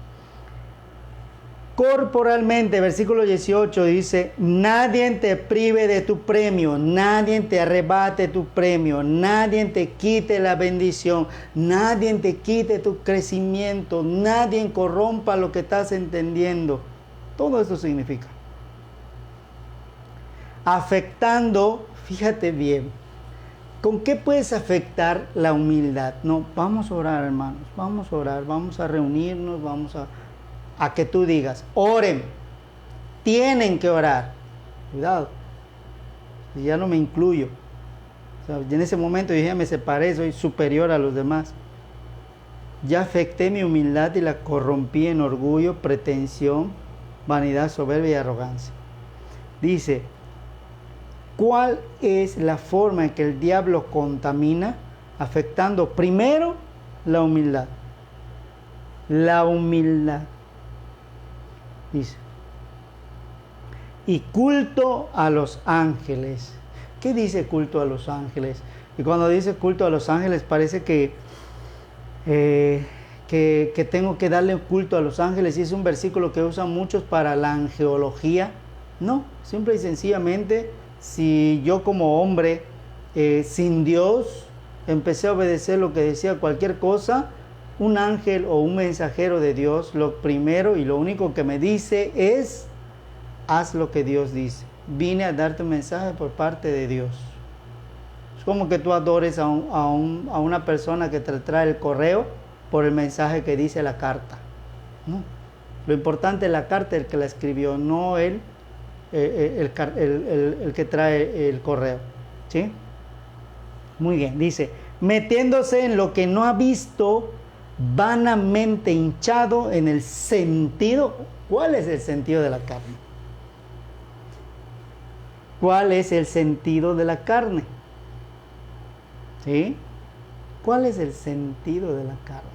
S1: Corporalmente, versículo 18 dice: nadie te prive de tu premio, nadie te arrebate tu premio, nadie te quite la bendición, nadie te quite tu crecimiento, nadie corrompa lo que estás entendiendo. Todo eso significa. Afectando, fíjate bien, ¿con qué puedes afectar la humildad? No, vamos a orar, hermanos, vamos a orar, vamos a reunirnos, vamos a que tú digas, oren, tienen que orar. Cuidado, ya no me incluyo. O sea, en ese momento yo ya me separé, soy superior a los demás. Ya afecté mi humildad y la corrompí en orgullo, pretensión, vanidad, soberbia y arrogancia. Dice: ¿cuál es la forma en que el diablo contamina? Afectando primero la humildad. La humildad. Dice: y culto a los ángeles. ¿Qué dice culto a los ángeles? Y cuando dice culto a los ángeles parece que tengo que darle culto a los ángeles, y es un versículo que usan muchos para la angeología. No, simple y sencillamente, si yo como hombre sin Dios empecé a obedecer lo que decía cualquier cosa, un ángel o un mensajero de Dios, lo primero y lo único que me dice es, haz lo que Dios dice. Vine a darte un mensaje por parte de Dios. Es como que tú adores a una persona que te trae el correo por el mensaje que dice la carta. No. Lo importante es la carta, el que la escribió, no el que trae el correo. ¿Sí? Muy bien, dice, metiéndose en lo que no ha visto, vanamente hinchado en el sentido. ¿Cuál es el sentido de la carne? ¿Cuál es el sentido de la carne? ¿Sí? ¿Cuál es el sentido de la carne?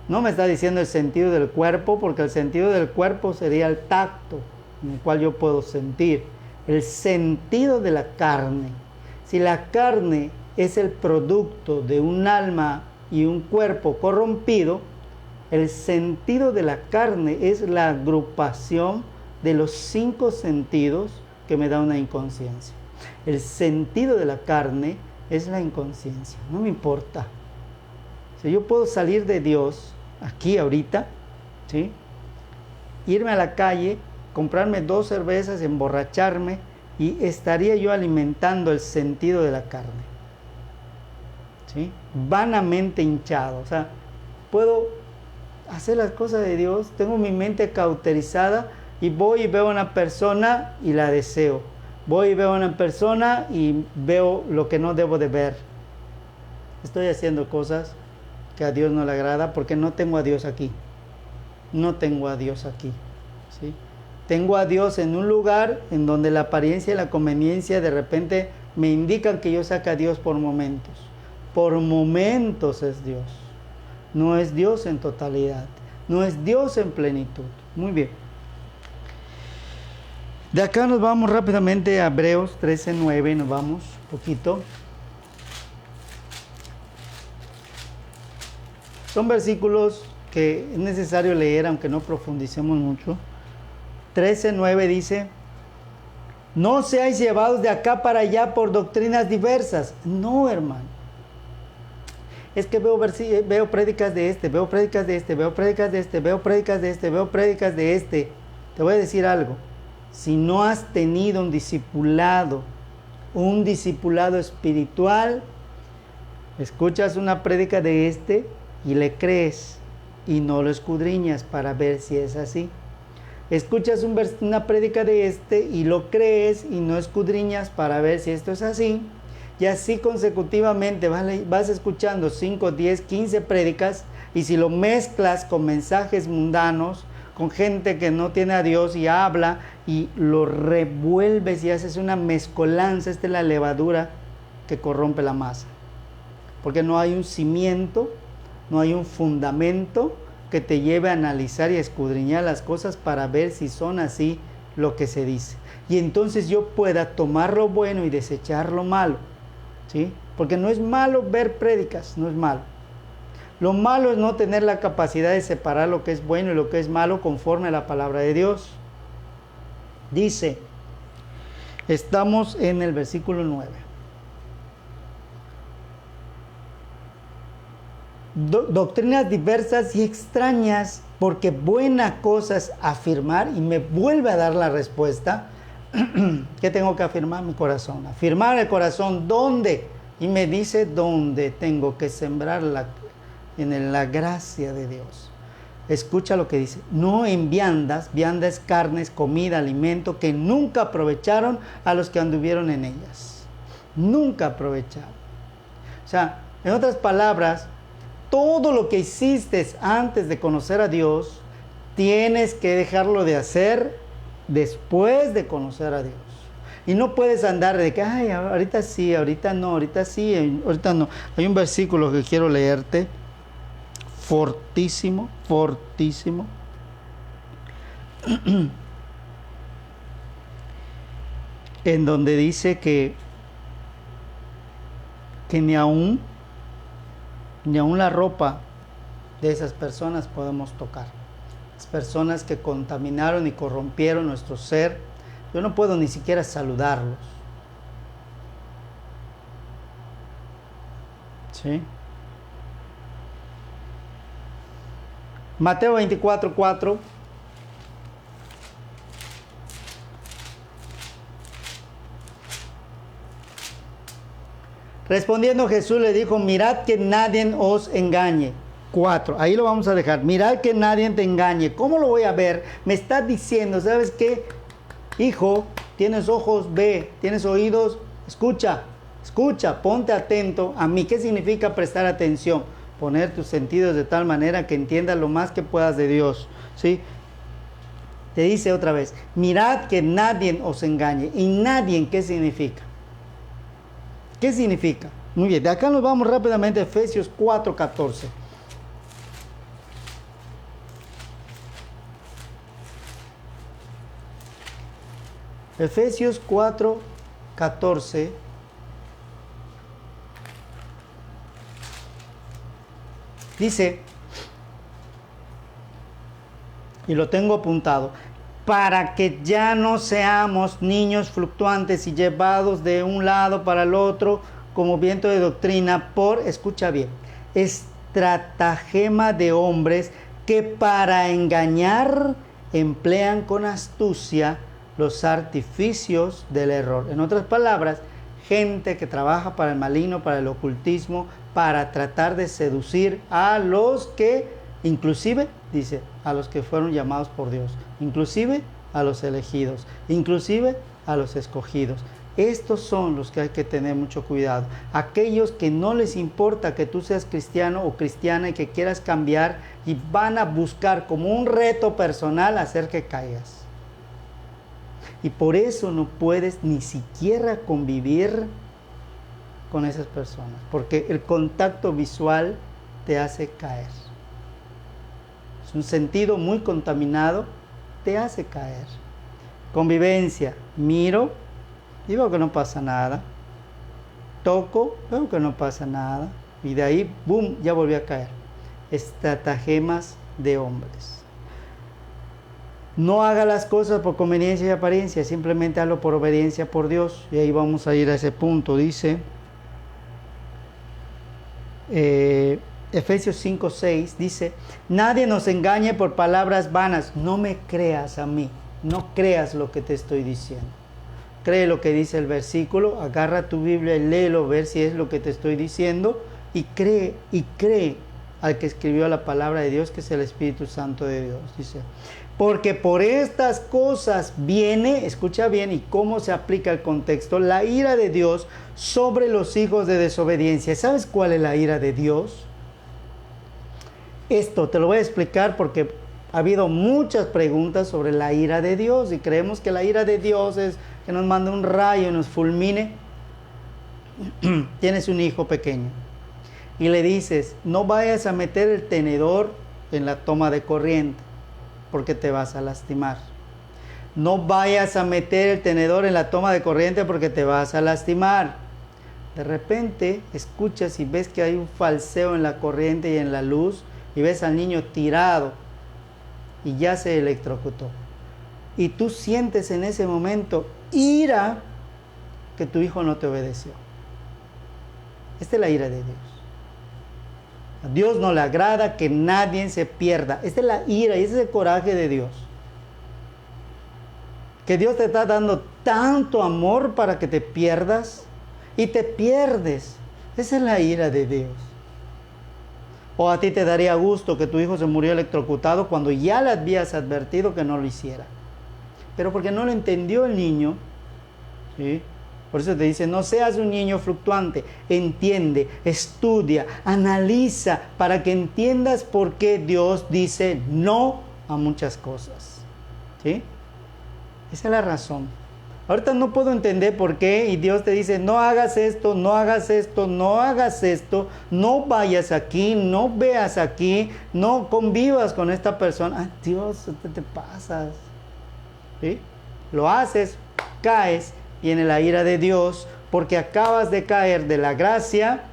S1: No me está diciendo el sentido del cuerpo, porque el sentido del cuerpo sería el tacto, en el cual yo puedo sentir. El sentido de la carne. Si la carne es el producto de un alma y un cuerpo corrompido, el sentido de la carne es la agrupación de los 5 sentidos que me da una inconsciencia. El sentido de la carne es la inconsciencia, no me importa. Si yo puedo salir de Dios aquí ahorita, ¿sí? Irme a la calle, comprarme 2 cervezas, emborracharme, y estaría yo alimentando el sentido de la carne, ¿sí? Vanamente hinchado. O sea, puedo hacer las cosas de Dios, tengo mi mente cauterizada y voy y veo a una persona y la deseo. Voy y veo a una persona y veo lo que no debo de ver. Estoy haciendo cosas que a Dios no le agrada porque no tengo a Dios aquí. No tengo a Dios aquí, ¿sí? Tengo a Dios en un lugar en donde la apariencia y la conveniencia de repente me indican que yo saque a Dios por momentos. Por momentos es Dios. No es Dios en totalidad. No es Dios en plenitud. Muy bien. De acá nos vamos rápidamente a Hebreos 13:9. Nos vamos un poquito. Son versículos que es necesario leer, aunque no profundicemos mucho. 13:9 dice, no seáis llevados de acá para allá por doctrinas diversas. No, hermano. Es que veo prédicas de este, veo prédicas de este, veo prédicas de este, veo prédicas de este, veo prédicas de este. Te voy a decir algo. Si no has tenido un discipulado espiritual, escuchas una prédica de este y le crees y no lo escudriñas para ver si es así. Escuchas una prédica de este y lo crees y no escudriñas para ver si esto es así. Y así consecutivamente vas escuchando 5, 10, 15 prédicas, y si lo mezclas con mensajes mundanos, con gente que no tiene a Dios y habla y lo revuelves y haces una mezcolanza, esta es la levadura que corrompe la masa. Porque no hay un cimiento, no hay un fundamento que te lleve a analizar y a escudriñar las cosas para ver si son así lo que se dice. Y entonces yo pueda tomar lo bueno y desechar lo malo, ¿sí? Porque no es malo ver prédicas, no es malo. Lo malo es no tener la capacidad de separar lo que es bueno y lo que es malo conforme a la palabra de Dios. Dice, estamos en el versículo 9. Doctrinas diversas y extrañas, porque buena cosa es afirmar, y me vuelve a dar la respuesta. ¿Qué tengo que afirmar? Mi corazón. Afirmar el corazón, ¿dónde? Y me dice dónde tengo que sembrar en la gracia de Dios. Escucha lo que dice. No en viandas, vianda es carnes, comida, alimento, que nunca aprovecharon a los que anduvieron en ellas. Nunca aprovecharon. O sea, en otras palabras, todo lo que hiciste antes de conocer a Dios, tienes que dejarlo de hacer después de conocer a Dios. Y no puedes andar de que, ay, ahorita sí, ahorita no, ahorita sí, ahorita no. Hay un versículo que quiero leerte, fortísimo, fortísimo. En donde dice que ni aún la ropa de esas personas podemos tocar. Las personas que contaminaron y corrompieron nuestro ser, yo no puedo ni siquiera saludarlos. ¿Sí? Mateo 24:4. Respondiendo Jesús le dijo, mirad que nadie os engañe. 4, ahí lo vamos a dejar. Mirad que nadie te engañe. ¿Cómo lo voy a ver? Me está diciendo, ¿sabes qué? Hijo, tienes ojos, ve. Tienes oídos, escucha. Escucha, ponte atento a mí. ¿Qué significa prestar atención? Poner tus sentidos de tal manera que entiendas lo más que puedas de Dios. ¿Sí? Te dice otra vez, mirad que nadie os engañe. ¿Y nadie qué significa? ¿Qué significa? Muy bien, de acá nos vamos rápidamente a Efesios 4:14. Efesios 4:14 dice, y lo tengo apuntado, para que ya no seamos niños fluctuantes y llevados de un lado para el otro como viento de doctrina por, escucha bien, estratagema de hombres que para engañar emplean con astucia los artificios del error. En otras palabras, gente que trabaja para el maligno, para el ocultismo, para tratar de seducir a los que, inclusive, dice, a los que fueron llamados por Dios, inclusive a los elegidos, inclusive a los escogidos. Estos son los que hay que tener mucho cuidado. Aquellos que no les importa que tú seas cristiano o cristiana y que quieras cambiar y van a buscar como un reto personal hacer que caigas. Y por eso no puedes ni siquiera convivir con esas personas, porque el contacto visual te hace caer. Es un sentido muy contaminado, te hace caer. Convivencia, miro y veo que no pasa nada. Toco, veo que no pasa nada. Y de ahí, boom, ya volví a caer. Estratagemas de hombres. No haga las cosas por conveniencia y apariencia, simplemente hazlo por obediencia por Dios. Y ahí vamos a ir a ese punto. Dice Efesios 5:6, dice, nadie nos engañe por palabras vanas. No me creas a mí, no creas lo que te estoy diciendo. Cree lo que dice el versículo, agarra tu Biblia y léelo, ver si es lo que te estoy diciendo, y cree al que escribió la palabra de Dios, que es el Espíritu Santo de Dios. Dice, porque por estas cosas viene, escucha bien, y cómo se aplica el contexto, la ira de Dios sobre los hijos de desobediencia. ¿Sabes cuál es la ira de Dios? Esto te lo voy a explicar porque ha habido muchas preguntas sobre la ira de Dios y creemos que la ira de Dios es que nos mande un rayo y nos fulmine. Tienes un hijo pequeño y le dices, no vayas a meter el tenedor en la toma de corriente porque te vas a lastimar. No vayas a meter el tenedor en la toma de corriente porque te vas a lastimar. De repente escuchas y ves que hay un falseo en la corriente y en la luz y ves al niño tirado y ya se electrocutó. Y tú sientes en ese momento ira que tu hijo no te obedeció. Esta es la ira de Dios. A Dios no le agrada que nadie se pierda. Esta es la ira y ese es el coraje de Dios. Que Dios te está dando tanto amor para que te pierdas y te pierdes. Esa es la ira de Dios. O a ti te daría gusto que tu hijo se murió electrocutado cuando ya le habías advertido que no lo hiciera. Pero porque no lo entendió el niño, ¿sí? Por eso te dice, no seas un niño fluctuante, entiende, estudia, analiza para que entiendas por qué Dios dice no a muchas cosas. ¿Sí? Esa es la razón. Ahorita no puedo entender por qué y Dios te dice, no hagas esto, no hagas esto, no hagas esto, no vayas aquí, no veas aquí, no convivas con esta persona. Ay, Dios, te pasas. ¿Sí? Lo haces, caes. Viene la ira de Dios porque acabas de caer de la gracia,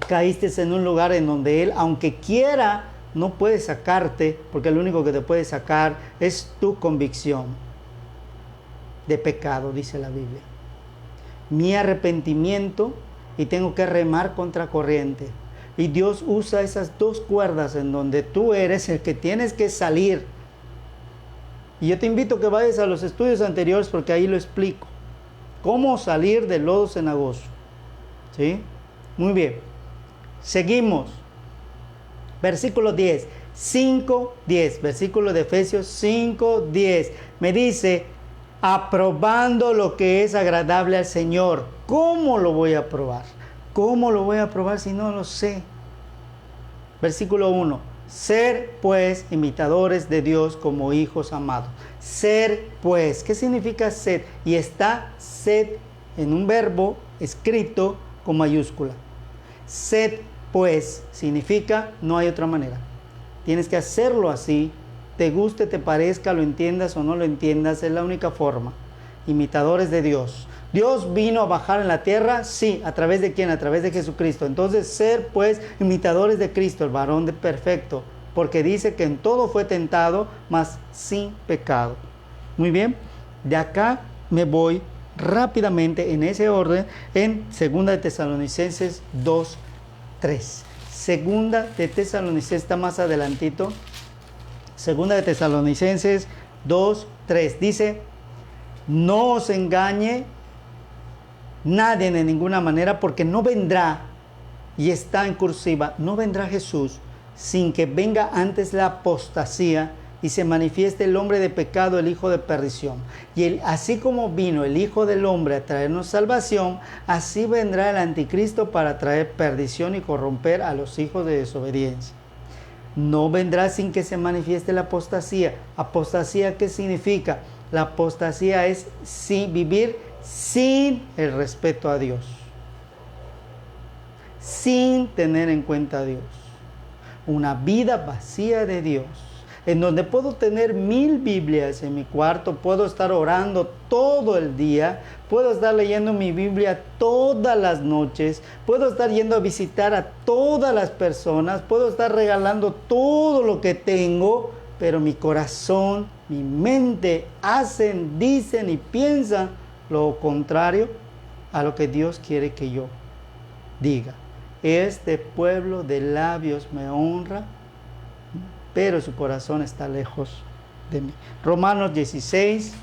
S1: caíste en un lugar en donde Él, aunque quiera, no puede sacarte, porque el único que te puede sacar es tu convicción de pecado, dice la Biblia. Mi arrepentimiento y tengo que remar contra corriente. Y Dios usa esas dos cuerdas en donde tú eres el que tienes que salir. Y yo te invito a que vayas a los estudios anteriores porque ahí lo explico. Cómo salir del lodo cenagoso. ¿Sí? Muy bien. Seguimos. Versículo 10. 5:10. Versículo de Efesios 5:10. Me dice, aprobando lo que es agradable al Señor. ¿Cómo lo voy a probar? ¿Cómo lo voy a probar si no lo sé? Versículo 1. Ser pues imitadores de Dios como hijos amados. Ser pues. ¿Qué significa ser? Y está sed en un verbo escrito con mayúscula. Sed pues significa no hay otra manera. Tienes que hacerlo así. Te guste, te parezca, lo entiendas o no lo entiendas. Es la única forma. Imitadores de Dios. ¿Dios vino a bajar en la tierra? Sí. ¿A través de quién? A través de Jesucristo. Entonces, ser pues imitadores de Cristo, el varón de perfecto. Porque dice que en todo fue tentado, mas sin pecado. Muy bien. De acá me voy rápidamente en ese orden en 2 de Tesalonicenses 2:3. 2 de Tesalonicenses está más adelantito. 2 de Tesalonicenses 2:3. Dice, no os engañe nadie de ninguna manera, porque no vendrá, y está en cursiva, no vendrá Jesús sin que venga antes la apostasía y se manifieste el hombre de pecado, el hijo de perdición. Y así como vino el Hijo del Hombre a traernos salvación, así vendrá el anticristo para traer perdición y corromper a los hijos de desobediencia. No vendrá sin que se manifieste la apostasía. ¿Apostasía qué significa? La apostasía es vivir sin el respeto a Dios, sin tener en cuenta a Dios. Una vida vacía de Dios, en donde puedo tener 1000 Biblias en mi cuarto, puedo estar orando todo el día, puedo estar leyendo mi Biblia todas las noches, puedo estar yendo a visitar a todas las personas, puedo estar regalando todo lo que tengo, pero mi corazón, mi mente hacen, dicen y piensan lo contrario a lo que Dios quiere que yo diga. Este pueblo de labios me honra, pero su corazón está lejos de mí. Romanos 16.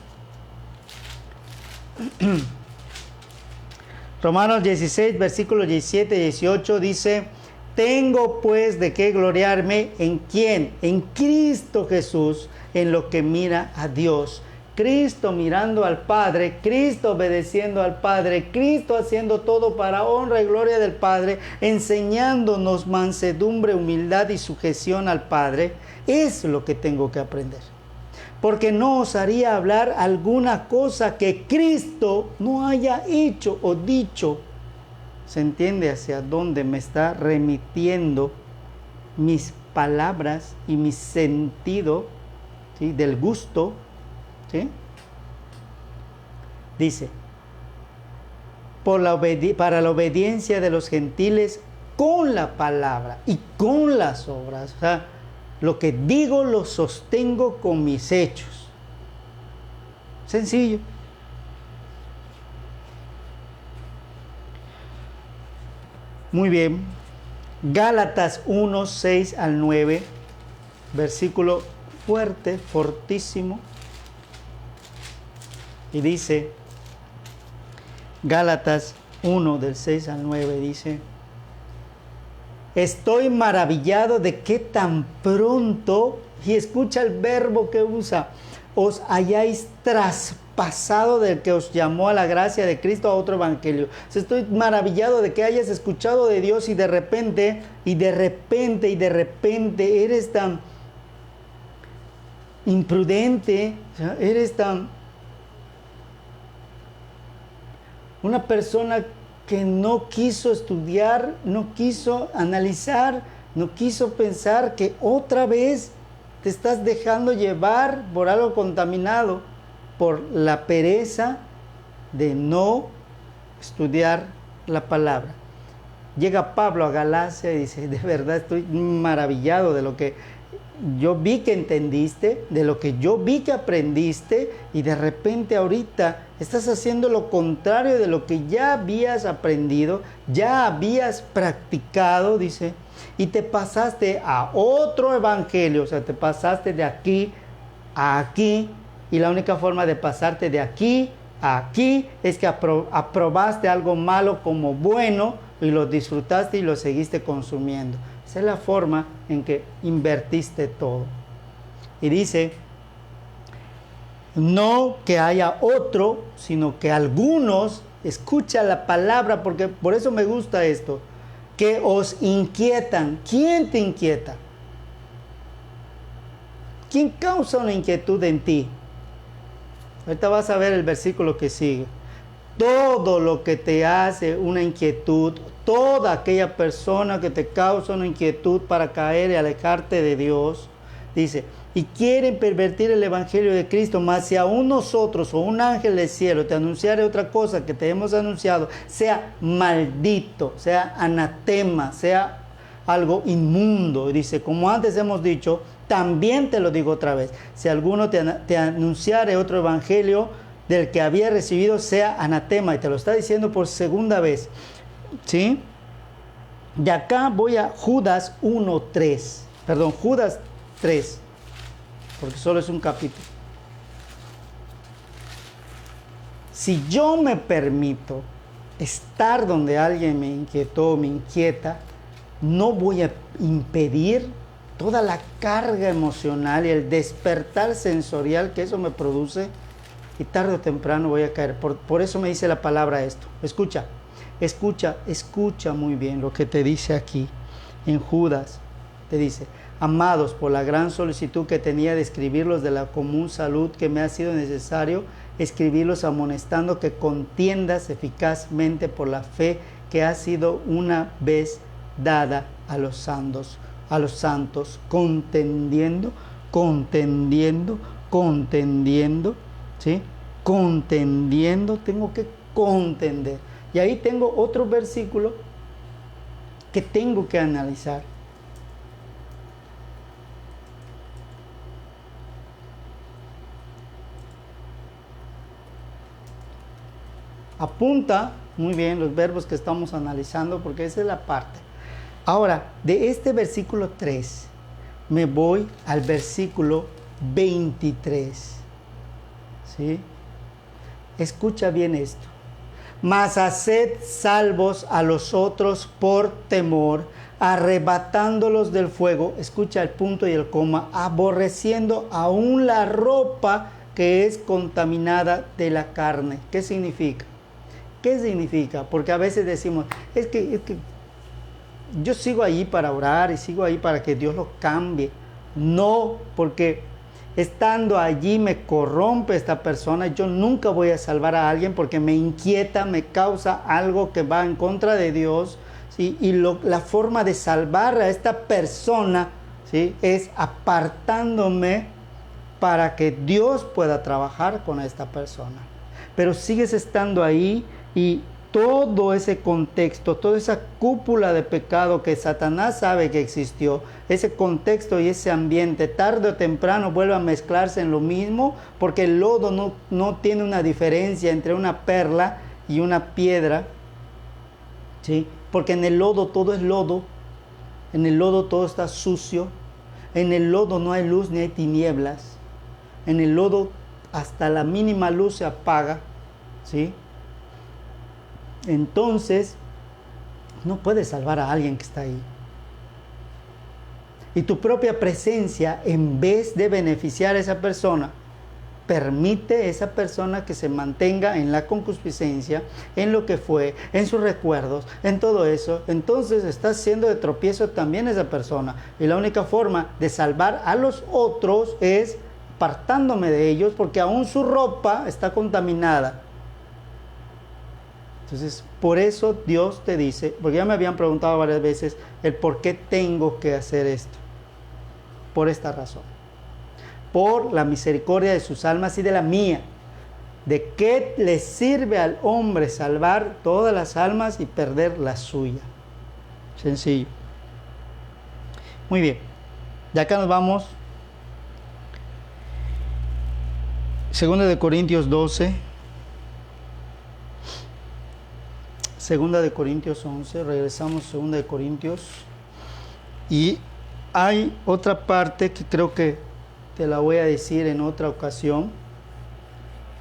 S1: Romanos 16, versículos 17 y 18 dice, tengo pues de qué gloriarme en quién, en Cristo Jesús, en lo que mira a Dios. Cristo mirando al Padre, Cristo obedeciendo al Padre, Cristo haciendo todo para honra y gloria del Padre, enseñándonos mansedumbre, humildad y sujeción al Padre. Es lo que tengo que aprender. Porque no osaría hablar alguna cosa que Cristo no haya hecho o dicho. ¿Se entiende hacia dónde me está remitiendo mis palabras y mi sentido, ¿sí?, del gusto? ¿Sí? Dice, para la obediencia de los gentiles con la palabra y con las obras. O sea, lo que digo lo sostengo con mis hechos. Sencillo. Muy bien. Gálatas 1, 6 al 9. Versículo fuerte, fortísimo. Y dice, Gálatas 1 del 6 al 9 dice, estoy maravillado de que tan pronto, y escucha el verbo que usa, os hayáis traspasado del que os llamó a la gracia de Cristo a otro evangelio. Estoy maravillado de que hayas escuchado de Dios y de repente eres tan imprudente, eres tan una persona que no quiso estudiar, no quiso analizar, no quiso pensar, que otra vez te estás dejando llevar por algo contaminado, por la pereza de no estudiar la palabra. Llega Pablo a Galacia y dice, de verdad estoy maravillado de lo que yo vi que entendiste, de lo que yo vi que aprendiste, y de repente ahorita Estás haciendo lo contrario de lo que ya habías aprendido, ya habías practicado, dice, y te pasaste a otro evangelio, o sea, te pasaste de aquí a aquí, y la única forma de pasarte de aquí a aquí es que aprobaste algo malo como bueno y lo disfrutaste y lo seguiste consumiendo. Esa es la forma en que invertiste todo. Y dice, no que haya otro, sino que algunos, escucha la palabra, porque por eso me gusta esto, que os inquietan. ¿Quién te inquieta? ¿Quién causa una inquietud en ti? Ahorita vas a ver el versículo que sigue. Todo lo que te hace una inquietud, toda aquella persona que te causa una inquietud para caer y alejarte de Dios, dice, y quieren pervertir el evangelio de Cristo, mas si aún nosotros o un ángel del cielo te anunciare otra cosa que te hemos anunciado, sea maldito, sea anatema, sea algo inmundo. Dice, como antes hemos dicho, también te lo digo otra vez, si alguno te anunciare otro evangelio del que había recibido, sea anatema, y te lo está diciendo por segunda vez, ¿sí? De acá voy a Judas 1:3, perdón, Judas 3, porque solo es un capítulo. Si yo me permito estar donde alguien me inquietó, me inquieta, no voy a impedir toda la carga emocional y el despertar sensorial que eso me produce, y tarde o temprano voy a caer. Por eso me dice la palabra esto. Escucha muy bien lo que te dice aquí en Judas. Te dice, amados, por la gran solicitud que tenía de escribirlos de la común salud, que me ha sido necesario escribirlos amonestando que contiendas eficazmente por la fe que ha sido una vez dada a los santos, contendiendo, ¿sí? Contendiendo, tengo que contender. Y ahí tengo otro versículo que tengo que analizar. Apunta muy bien los verbos que estamos analizando, porque esa es la parte. Ahora, de este versículo 3, me voy al versículo 23. ¿Sí? Escucha bien esto. Mas haced salvos a los otros por temor, arrebatándolos del fuego. Escucha el punto y el coma. Aborreciendo aún la ropa que es contaminada de la carne. ¿Qué significa? ¿Qué significa? Porque a veces decimos, es que yo sigo ahí para orar y sigo ahí para que Dios lo cambie. No, porque estando allí me corrompe esta persona. Yo nunca voy a salvar a alguien porque me inquieta, me causa algo que va en contra de Dios, ¿sí? Y la forma de salvar a esta persona, ¿sí?, es apartándome para que Dios pueda trabajar con esta persona. Pero sigues estando ahí y todo ese contexto, toda esa cúpula de pecado que Satanás sabe que existió, ese contexto y ese ambiente, tarde o temprano vuelve a mezclarse en lo mismo, porque el lodo no tiene una diferencia entre una perla y una piedra, ¿sí? Porque en el lodo todo es lodo, en el lodo todo está sucio, en el lodo no hay luz ni hay tinieblas, en el lodo hasta la mínima luz se apaga, ¿sí? Entonces, no puedes salvar a alguien que está ahí. Y tu propia presencia, en vez de beneficiar a esa persona, permite a esa persona que se mantenga en la concupiscencia, en lo que fue, en sus recuerdos, en todo eso. Entonces estás siendo de tropiezo también a esa persona. Y la única forma de salvar a los otros es apartándome de ellos, porque aún su ropa está contaminada. Entonces, por eso Dios te dice, porque ya me habían preguntado varias veces el por qué tengo que hacer esto. Por esta razón. Por la misericordia de sus almas y de la mía. ¿De qué le sirve al hombre salvar todas las almas y perder la suya? Sencillo. Muy bien. De acá nos vamos. 2 Corintios 12. Segunda de Corintios 11, regresamos a Segunda de Corintios. Y hay otra parte que creo que te la voy a decir en otra ocasión,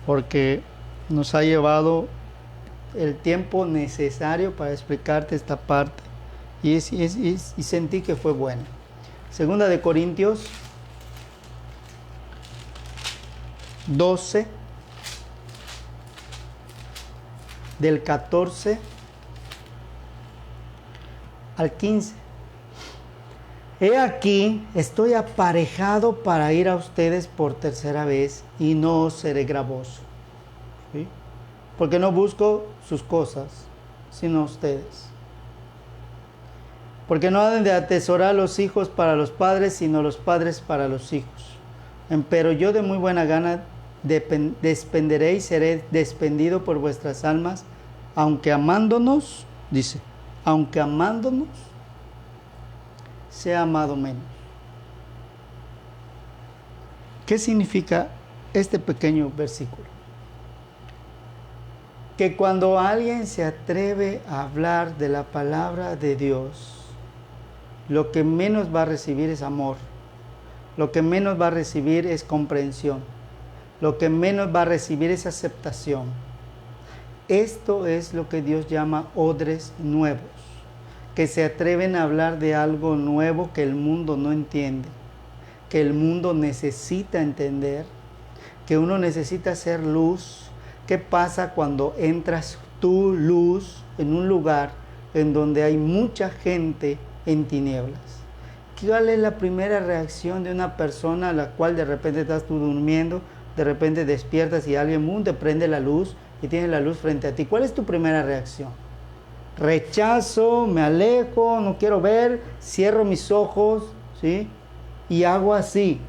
S1: porque nos ha llevado el tiempo necesario para explicarte esta parte. Y sentí que fue buena. Segunda de Corintios 12, del 14 al 15. He aquí, estoy aparejado para ir a ustedes por tercera vez y no os seré gravoso. ¿Sí? Porque no busco sus cosas, sino ustedes. Porque no han de atesorar los hijos para los padres, sino los padres para los hijos. Pero yo de muy buena gana despenderé y seré despendido por vuestras almas, aunque amándonos, dice, aunque amándonos, sea amado menos. ¿Qué significa este pequeño versículo? Que cuando alguien se atreve a hablar de la palabra de Dios, lo que menos va a recibir es amor, lo que menos va a recibir es comprensión, lo que menos va a recibir es aceptación. Esto es lo que Dios llama odres nuevos, que se atreven a hablar de algo nuevo que el mundo no entiende, que el mundo necesita entender, que uno necesita ser luz. ¿Qué pasa cuando entras tú, luz, en un lugar en donde hay mucha gente en tinieblas? ¿Cuál es la primera reacción de una persona a la cual de repente estás tú durmiendo, de repente despiertas y alguien te prende la luz y tiene la luz frente a ti? ¿Cuál es tu primera reacción? Rechazo, me alejo, no quiero ver, cierro mis ojos, ¿sí? Y hago así.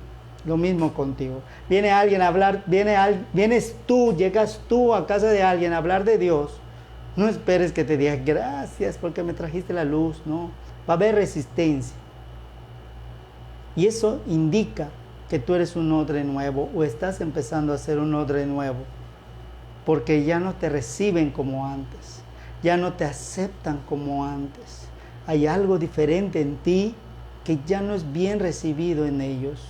S1: Lo mismo contigo. Viene alguien a hablar, llegas tú a casa de alguien a hablar de Dios. No esperes que te diga gracias porque me trajiste la luz, no. Va a haber resistencia. Y eso indica que tú eres un odre nuevo o estás empezando a ser un odre nuevo. Porque ya no te reciben como antes. Ya no te aceptan como antes. Hay algo diferente en ti que ya no es bien recibido en ellos.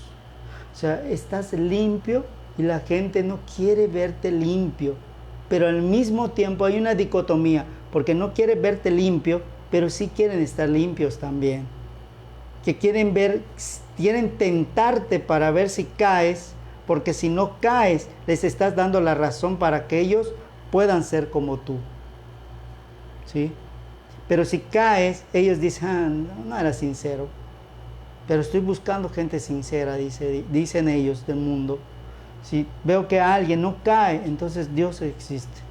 S1: O sea, estás limpio y la gente no quiere verte limpio. Pero al mismo tiempo hay una dicotomía, porque no quiere verte limpio, pero sí quieren estar limpios también. Que quieren tentarte para ver si caes, porque si no caes, les estás dando la razón para que ellos puedan ser como tú. ¿Sí? Pero si caes, ellos dicen, no era sincero. Pero estoy buscando gente sincera, dicen ellos del mundo. Si veo que alguien no cae, entonces Dios existe.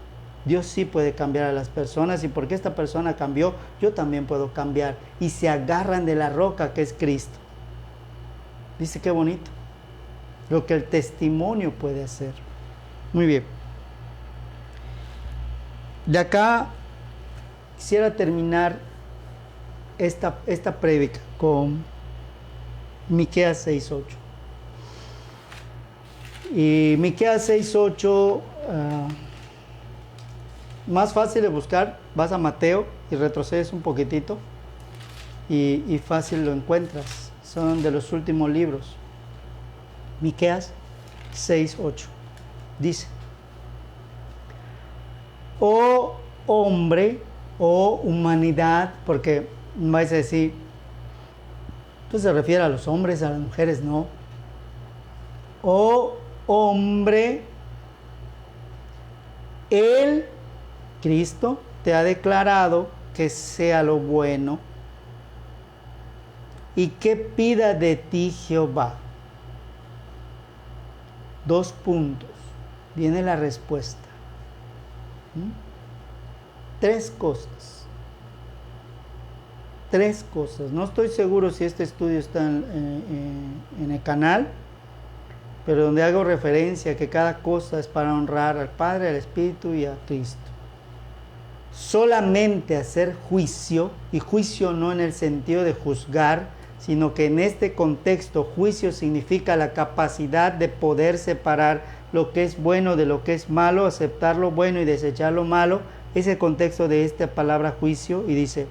S1: Dios sí puede cambiar a las personas y porque esta persona cambió, yo también puedo cambiar. Y se agarran de la roca que es Cristo. Dice qué bonito. Lo que el testimonio puede hacer. Muy bien. De acá quisiera terminar esta prédica con Miqueas 6:8. Y Miqueas 6:8, más fácil de buscar, vas a Mateo y retrocedes un poquitito y fácil lo encuentras. Son de los últimos libros. Miqueas 6:8 dice: oh hombre, oh humanidad, porque vais a decir, pues se refiere a los hombres, a las mujeres, no. Oh hombre, Él, Cristo, te ha declarado que sea lo bueno y que pida de ti Jehová. 2 puntos. Viene la respuesta. 3 cosas. 3 cosas. No estoy seguro si este estudio está en el canal, pero donde hago referencia a que cada cosa es para honrar al Padre, al Espíritu y a Cristo. Solamente hacer juicio, y juicio no en el sentido de juzgar, sino que en este contexto juicio significa la capacidad de poder separar lo que es bueno de lo que es malo, aceptar lo bueno y desechar lo malo. es el contexto de esta palabra juicio, y dice,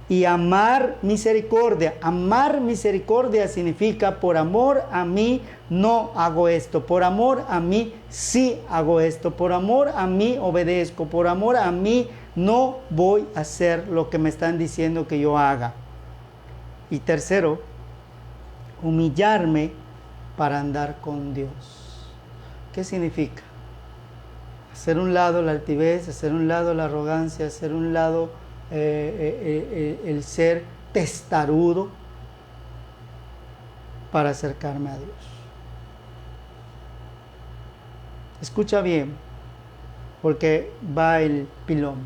S1: y amar misericordia. Amar misericordia significa por amor a mí no hago esto, por amor a mí sí hago esto, por amor a mí obedezco, por amor a mí no voy a hacer lo que me están diciendo que yo haga. Y tercero, humillarme para andar con Dios. ¿Qué significa? Hacer un lado la altivez, hacer un lado la arrogancia, hacer un lado el ser testarudo para acercarme a Dios. Escucha bien, porque va el pilón.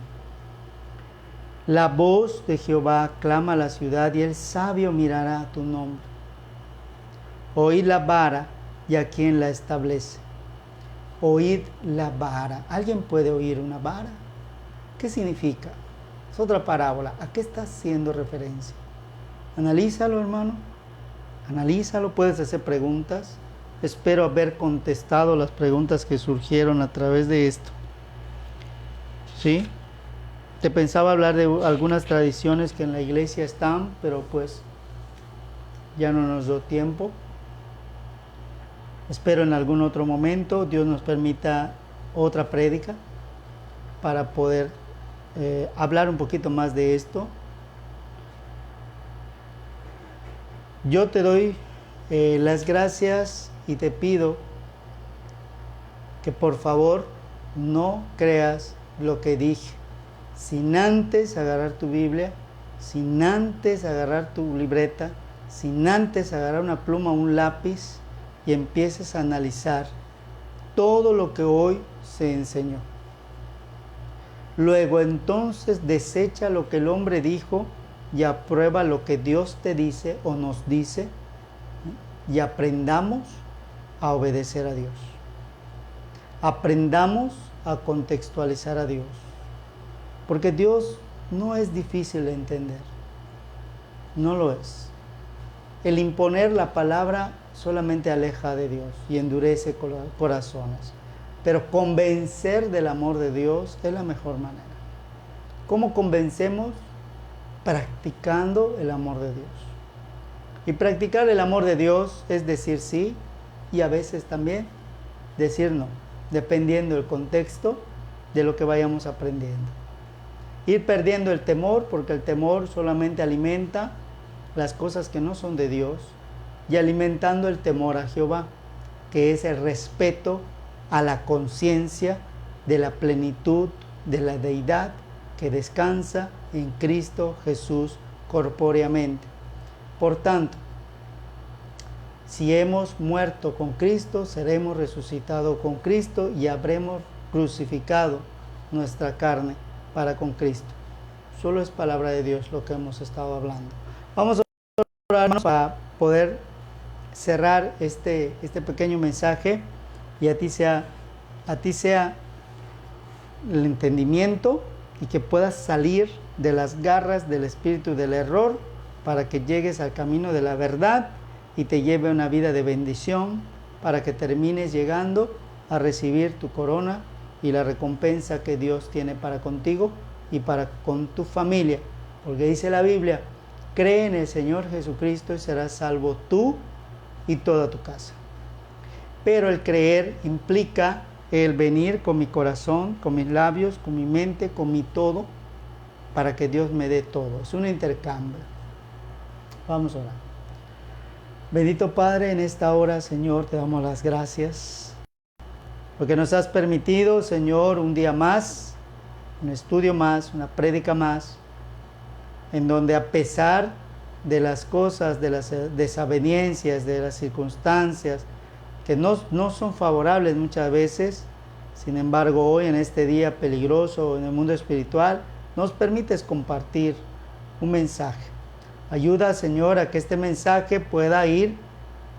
S1: La voz de Jehová clama a la ciudad y el sabio mirará a tu nombre. Oíd la vara y a quien la establece. Oíd la vara. ¿Alguien puede oír una vara? ¿Qué significa? Es otra parábola. ¿A qué está haciendo referencia? Analízalo, hermano. Analízalo. Puedes hacer preguntas. Espero haber contestado las preguntas que surgieron a través de esto. ¿Sí? Te pensaba hablar de algunas tradiciones que en la iglesia están, pero pues ya no nos dio tiempo. Espero en algún otro momento Dios nos permita otra prédica para poder hablar un poquito más de esto. Yo te doy las gracias y te pido que por favor no creas lo que dije sin antes agarrar tu Biblia, sin antes agarrar tu libreta, sin antes agarrar una pluma o un lápiz y empieces a analizar todo lo que hoy se enseñó. Luego entonces desecha lo que el hombre dijo y aprueba lo que Dios te dice o nos dice, y aprendamos a obedecer a Dios. Aprendamos a contextualizar a Dios. Porque Dios no es difícil de entender. No lo es. El imponer la palabra solamente aleja de Dios y endurece corazones. Pero convencer del amor de Dios es la mejor manera. ¿Cómo convencemos? Practicando el amor de Dios. Y practicar el amor de Dios es decir sí y a veces también decir no, dependiendo del contexto de lo que vayamos aprendiendo. Ir perdiendo el temor, porque el temor solamente alimenta las cosas que no son de Dios, y alimentando el temor a Jehová, que es el respeto a la conciencia de la plenitud de la deidad que descansa en Cristo Jesús corpóreamente. Por tanto, si hemos muerto con Cristo, seremos resucitados con Cristo y habremos crucificado nuestra carne para con Cristo. Solo es palabra de Dios lo que hemos estado hablando. Vamos a orar para poder cerrar este pequeño mensaje y a ti sea el entendimiento y que puedas salir de las garras del espíritu del error para que llegues al camino de la verdad y te lleve a una vida de bendición para que termines llegando a recibir tu corona y la recompensa que Dios tiene para contigo y para con tu familia. Porque dice la Biblia, cree en el Señor Jesucristo y serás salvo tú y toda tu casa. Pero el creer implica el venir con mi corazón, con mis labios, con mi mente, con mi todo, para que Dios me dé todo. Es un intercambio. Vamos a orar. Bendito Padre, en esta hora, Señor, te damos las gracias, porque nos has permitido, Señor, un día más, un estudio más, una prédica más, en donde a pesar de las cosas, de las desavenencias, de las circunstancias, que no son favorables muchas veces, sin embargo, hoy en este día peligroso en el mundo espiritual, nos permites compartir un mensaje. Ayuda, Señor, a que este mensaje pueda ir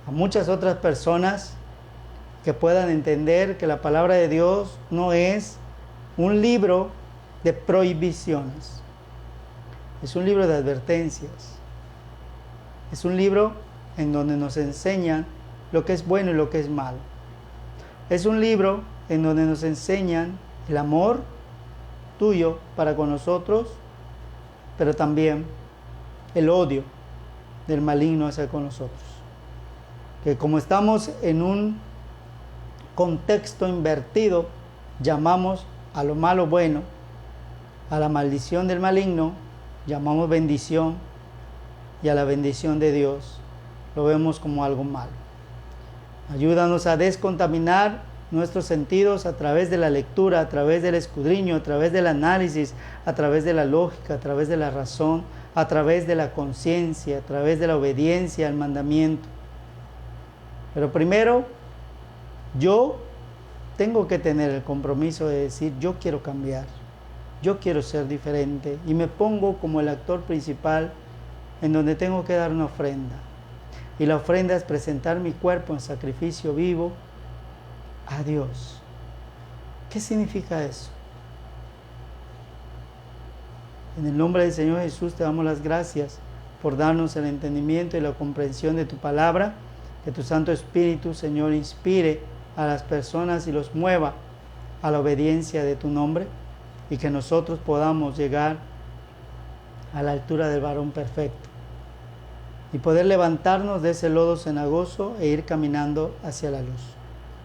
S1: a muchas otras personas que puedan entender que la palabra de Dios no es un libro de prohibiciones, es un libro de advertencias, es un libro en donde nos enseñan lo que es bueno y lo que es malo, es un libro en donde nos enseñan el amor tuyo para con nosotros, pero también el odio del maligno hacia con nosotros. Que como estamos en un contexto invertido, llamamos a lo malo bueno, a la maldición del maligno llamamos bendición, y a la bendición de Dios lo vemos como algo malo. Ayúdanos a descontaminar nuestros sentidos a través de la lectura, a través del escudriño, a través del análisis, a través de la lógica, a través de la razón, a través de la conciencia, a través de la obediencia al mandamiento. Pero primero, yo tengo que tener el compromiso de decir, yo quiero cambiar, yo quiero ser diferente, y me pongo como el actor principal en donde tengo que dar una ofrenda. Y la ofrenda es presentar mi cuerpo en sacrificio vivo a Dios. ¿Qué significa eso? En el nombre del Señor Jesús te damos las gracias por darnos el entendimiento y la comprensión de tu palabra. Que tu Santo Espíritu, Señor, inspire a las personas y los mueva a la obediencia de tu nombre, y que nosotros podamos llegar a la altura del varón perfecto y poder levantarnos de ese lodo cenagoso e ir caminando hacia la luz.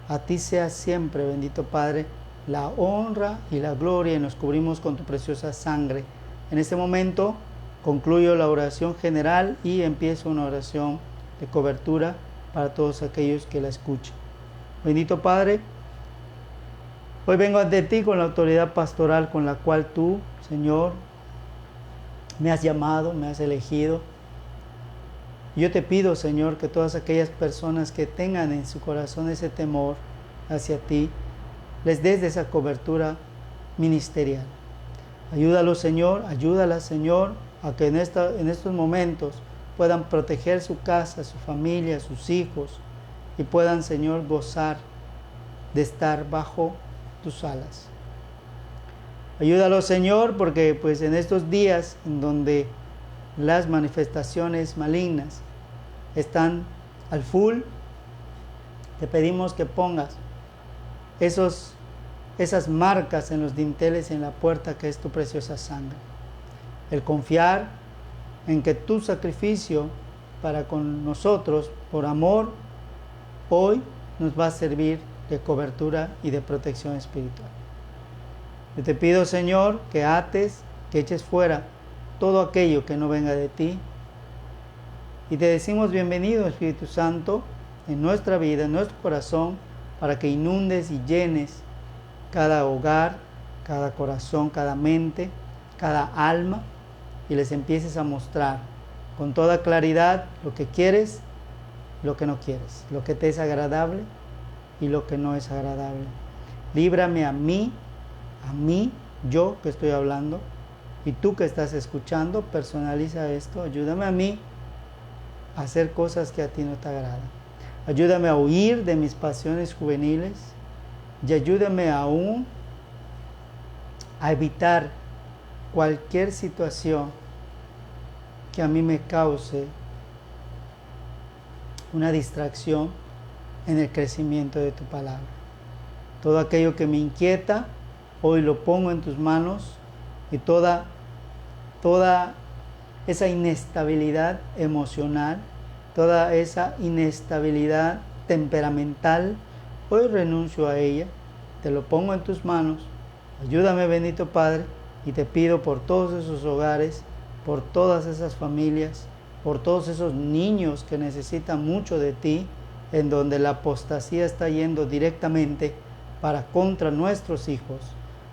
S1: A ti sea siempre, bendito Padre, la honra y la gloria, y nos cubrimos con tu preciosa sangre. En este momento concluyo la oración general y empiezo una oración de cobertura para todos aquellos que la escuchen. Bendito Padre, hoy vengo ante ti con la autoridad pastoral con la cual tú, Señor, me has llamado, me has elegido. Yo te pido, Señor, que todas aquellas personas que tengan en su corazón ese temor hacia ti, les des de esa cobertura ministerial. Ayúdalos, Señor, ayúdalas, Señor, a que en estos momentos puedan proteger su casa, su familia, sus hijos, y puedan, Señor, gozar de estar bajo tus alas. Ayúdalos, Señor, porque pues en estos días en donde las manifestaciones malignas están al full, te pedimos que pongas esas marcas en los dinteles y en la puerta, que es tu preciosa sangre. El confiar en que tu sacrificio para con nosotros, por amor, hoy nos va a servir de cobertura y de protección espiritual. Yo te pido, Señor, que ates, que eches fuera todo aquello que no venga de ti. Y te decimos bienvenido, Espíritu Santo, en nuestra vida, en nuestro corazón, para que inundes y llenes cada hogar, cada corazón, cada mente, cada alma, y les empieces a mostrar con toda claridad lo que quieres, lo que no quieres, lo que te es agradable y lo que no es agradable. Líbrame a mí, yo que estoy hablando, y tú que estás escuchando, personaliza esto. Ayúdame a mí a hacer cosas que a ti no te agradan. Ayúdame a huir de mis pasiones juveniles, y ayúdame aún a evitar cualquier situación que a mí me cause una distracción en el crecimiento de tu palabra. Todo aquello que me inquieta, hoy lo pongo en tus manos, y toda esa inestabilidad emocional, toda esa inestabilidad temperamental, hoy renuncio a ella, te lo pongo en tus manos. Ayúdame, bendito Padre, y te pido por todos esos hogares, por todas esas familias, por todos esos niños que necesitan mucho de ti, en donde la apostasía está yendo directamente para contra nuestros hijos,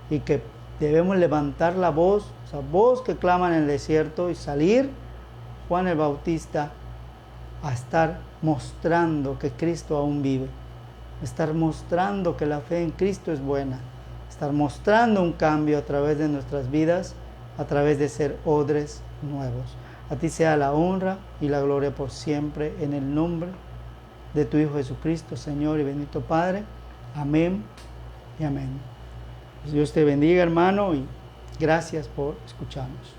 S1: y que debemos levantar la voz, esa voz que clama en el desierto, y salir, Juan el Bautista, a estar mostrando que Cristo aún vive, estar mostrando que la fe en Cristo es buena, estar mostrando un cambio a través de nuestras vidas, a través de ser odres nuevos. A ti sea la honra y la gloria por siempre, en el nombre de tu Hijo Jesucristo, Señor y bendito Padre. Amén y amén. Dios te bendiga, hermano, y gracias por escucharnos.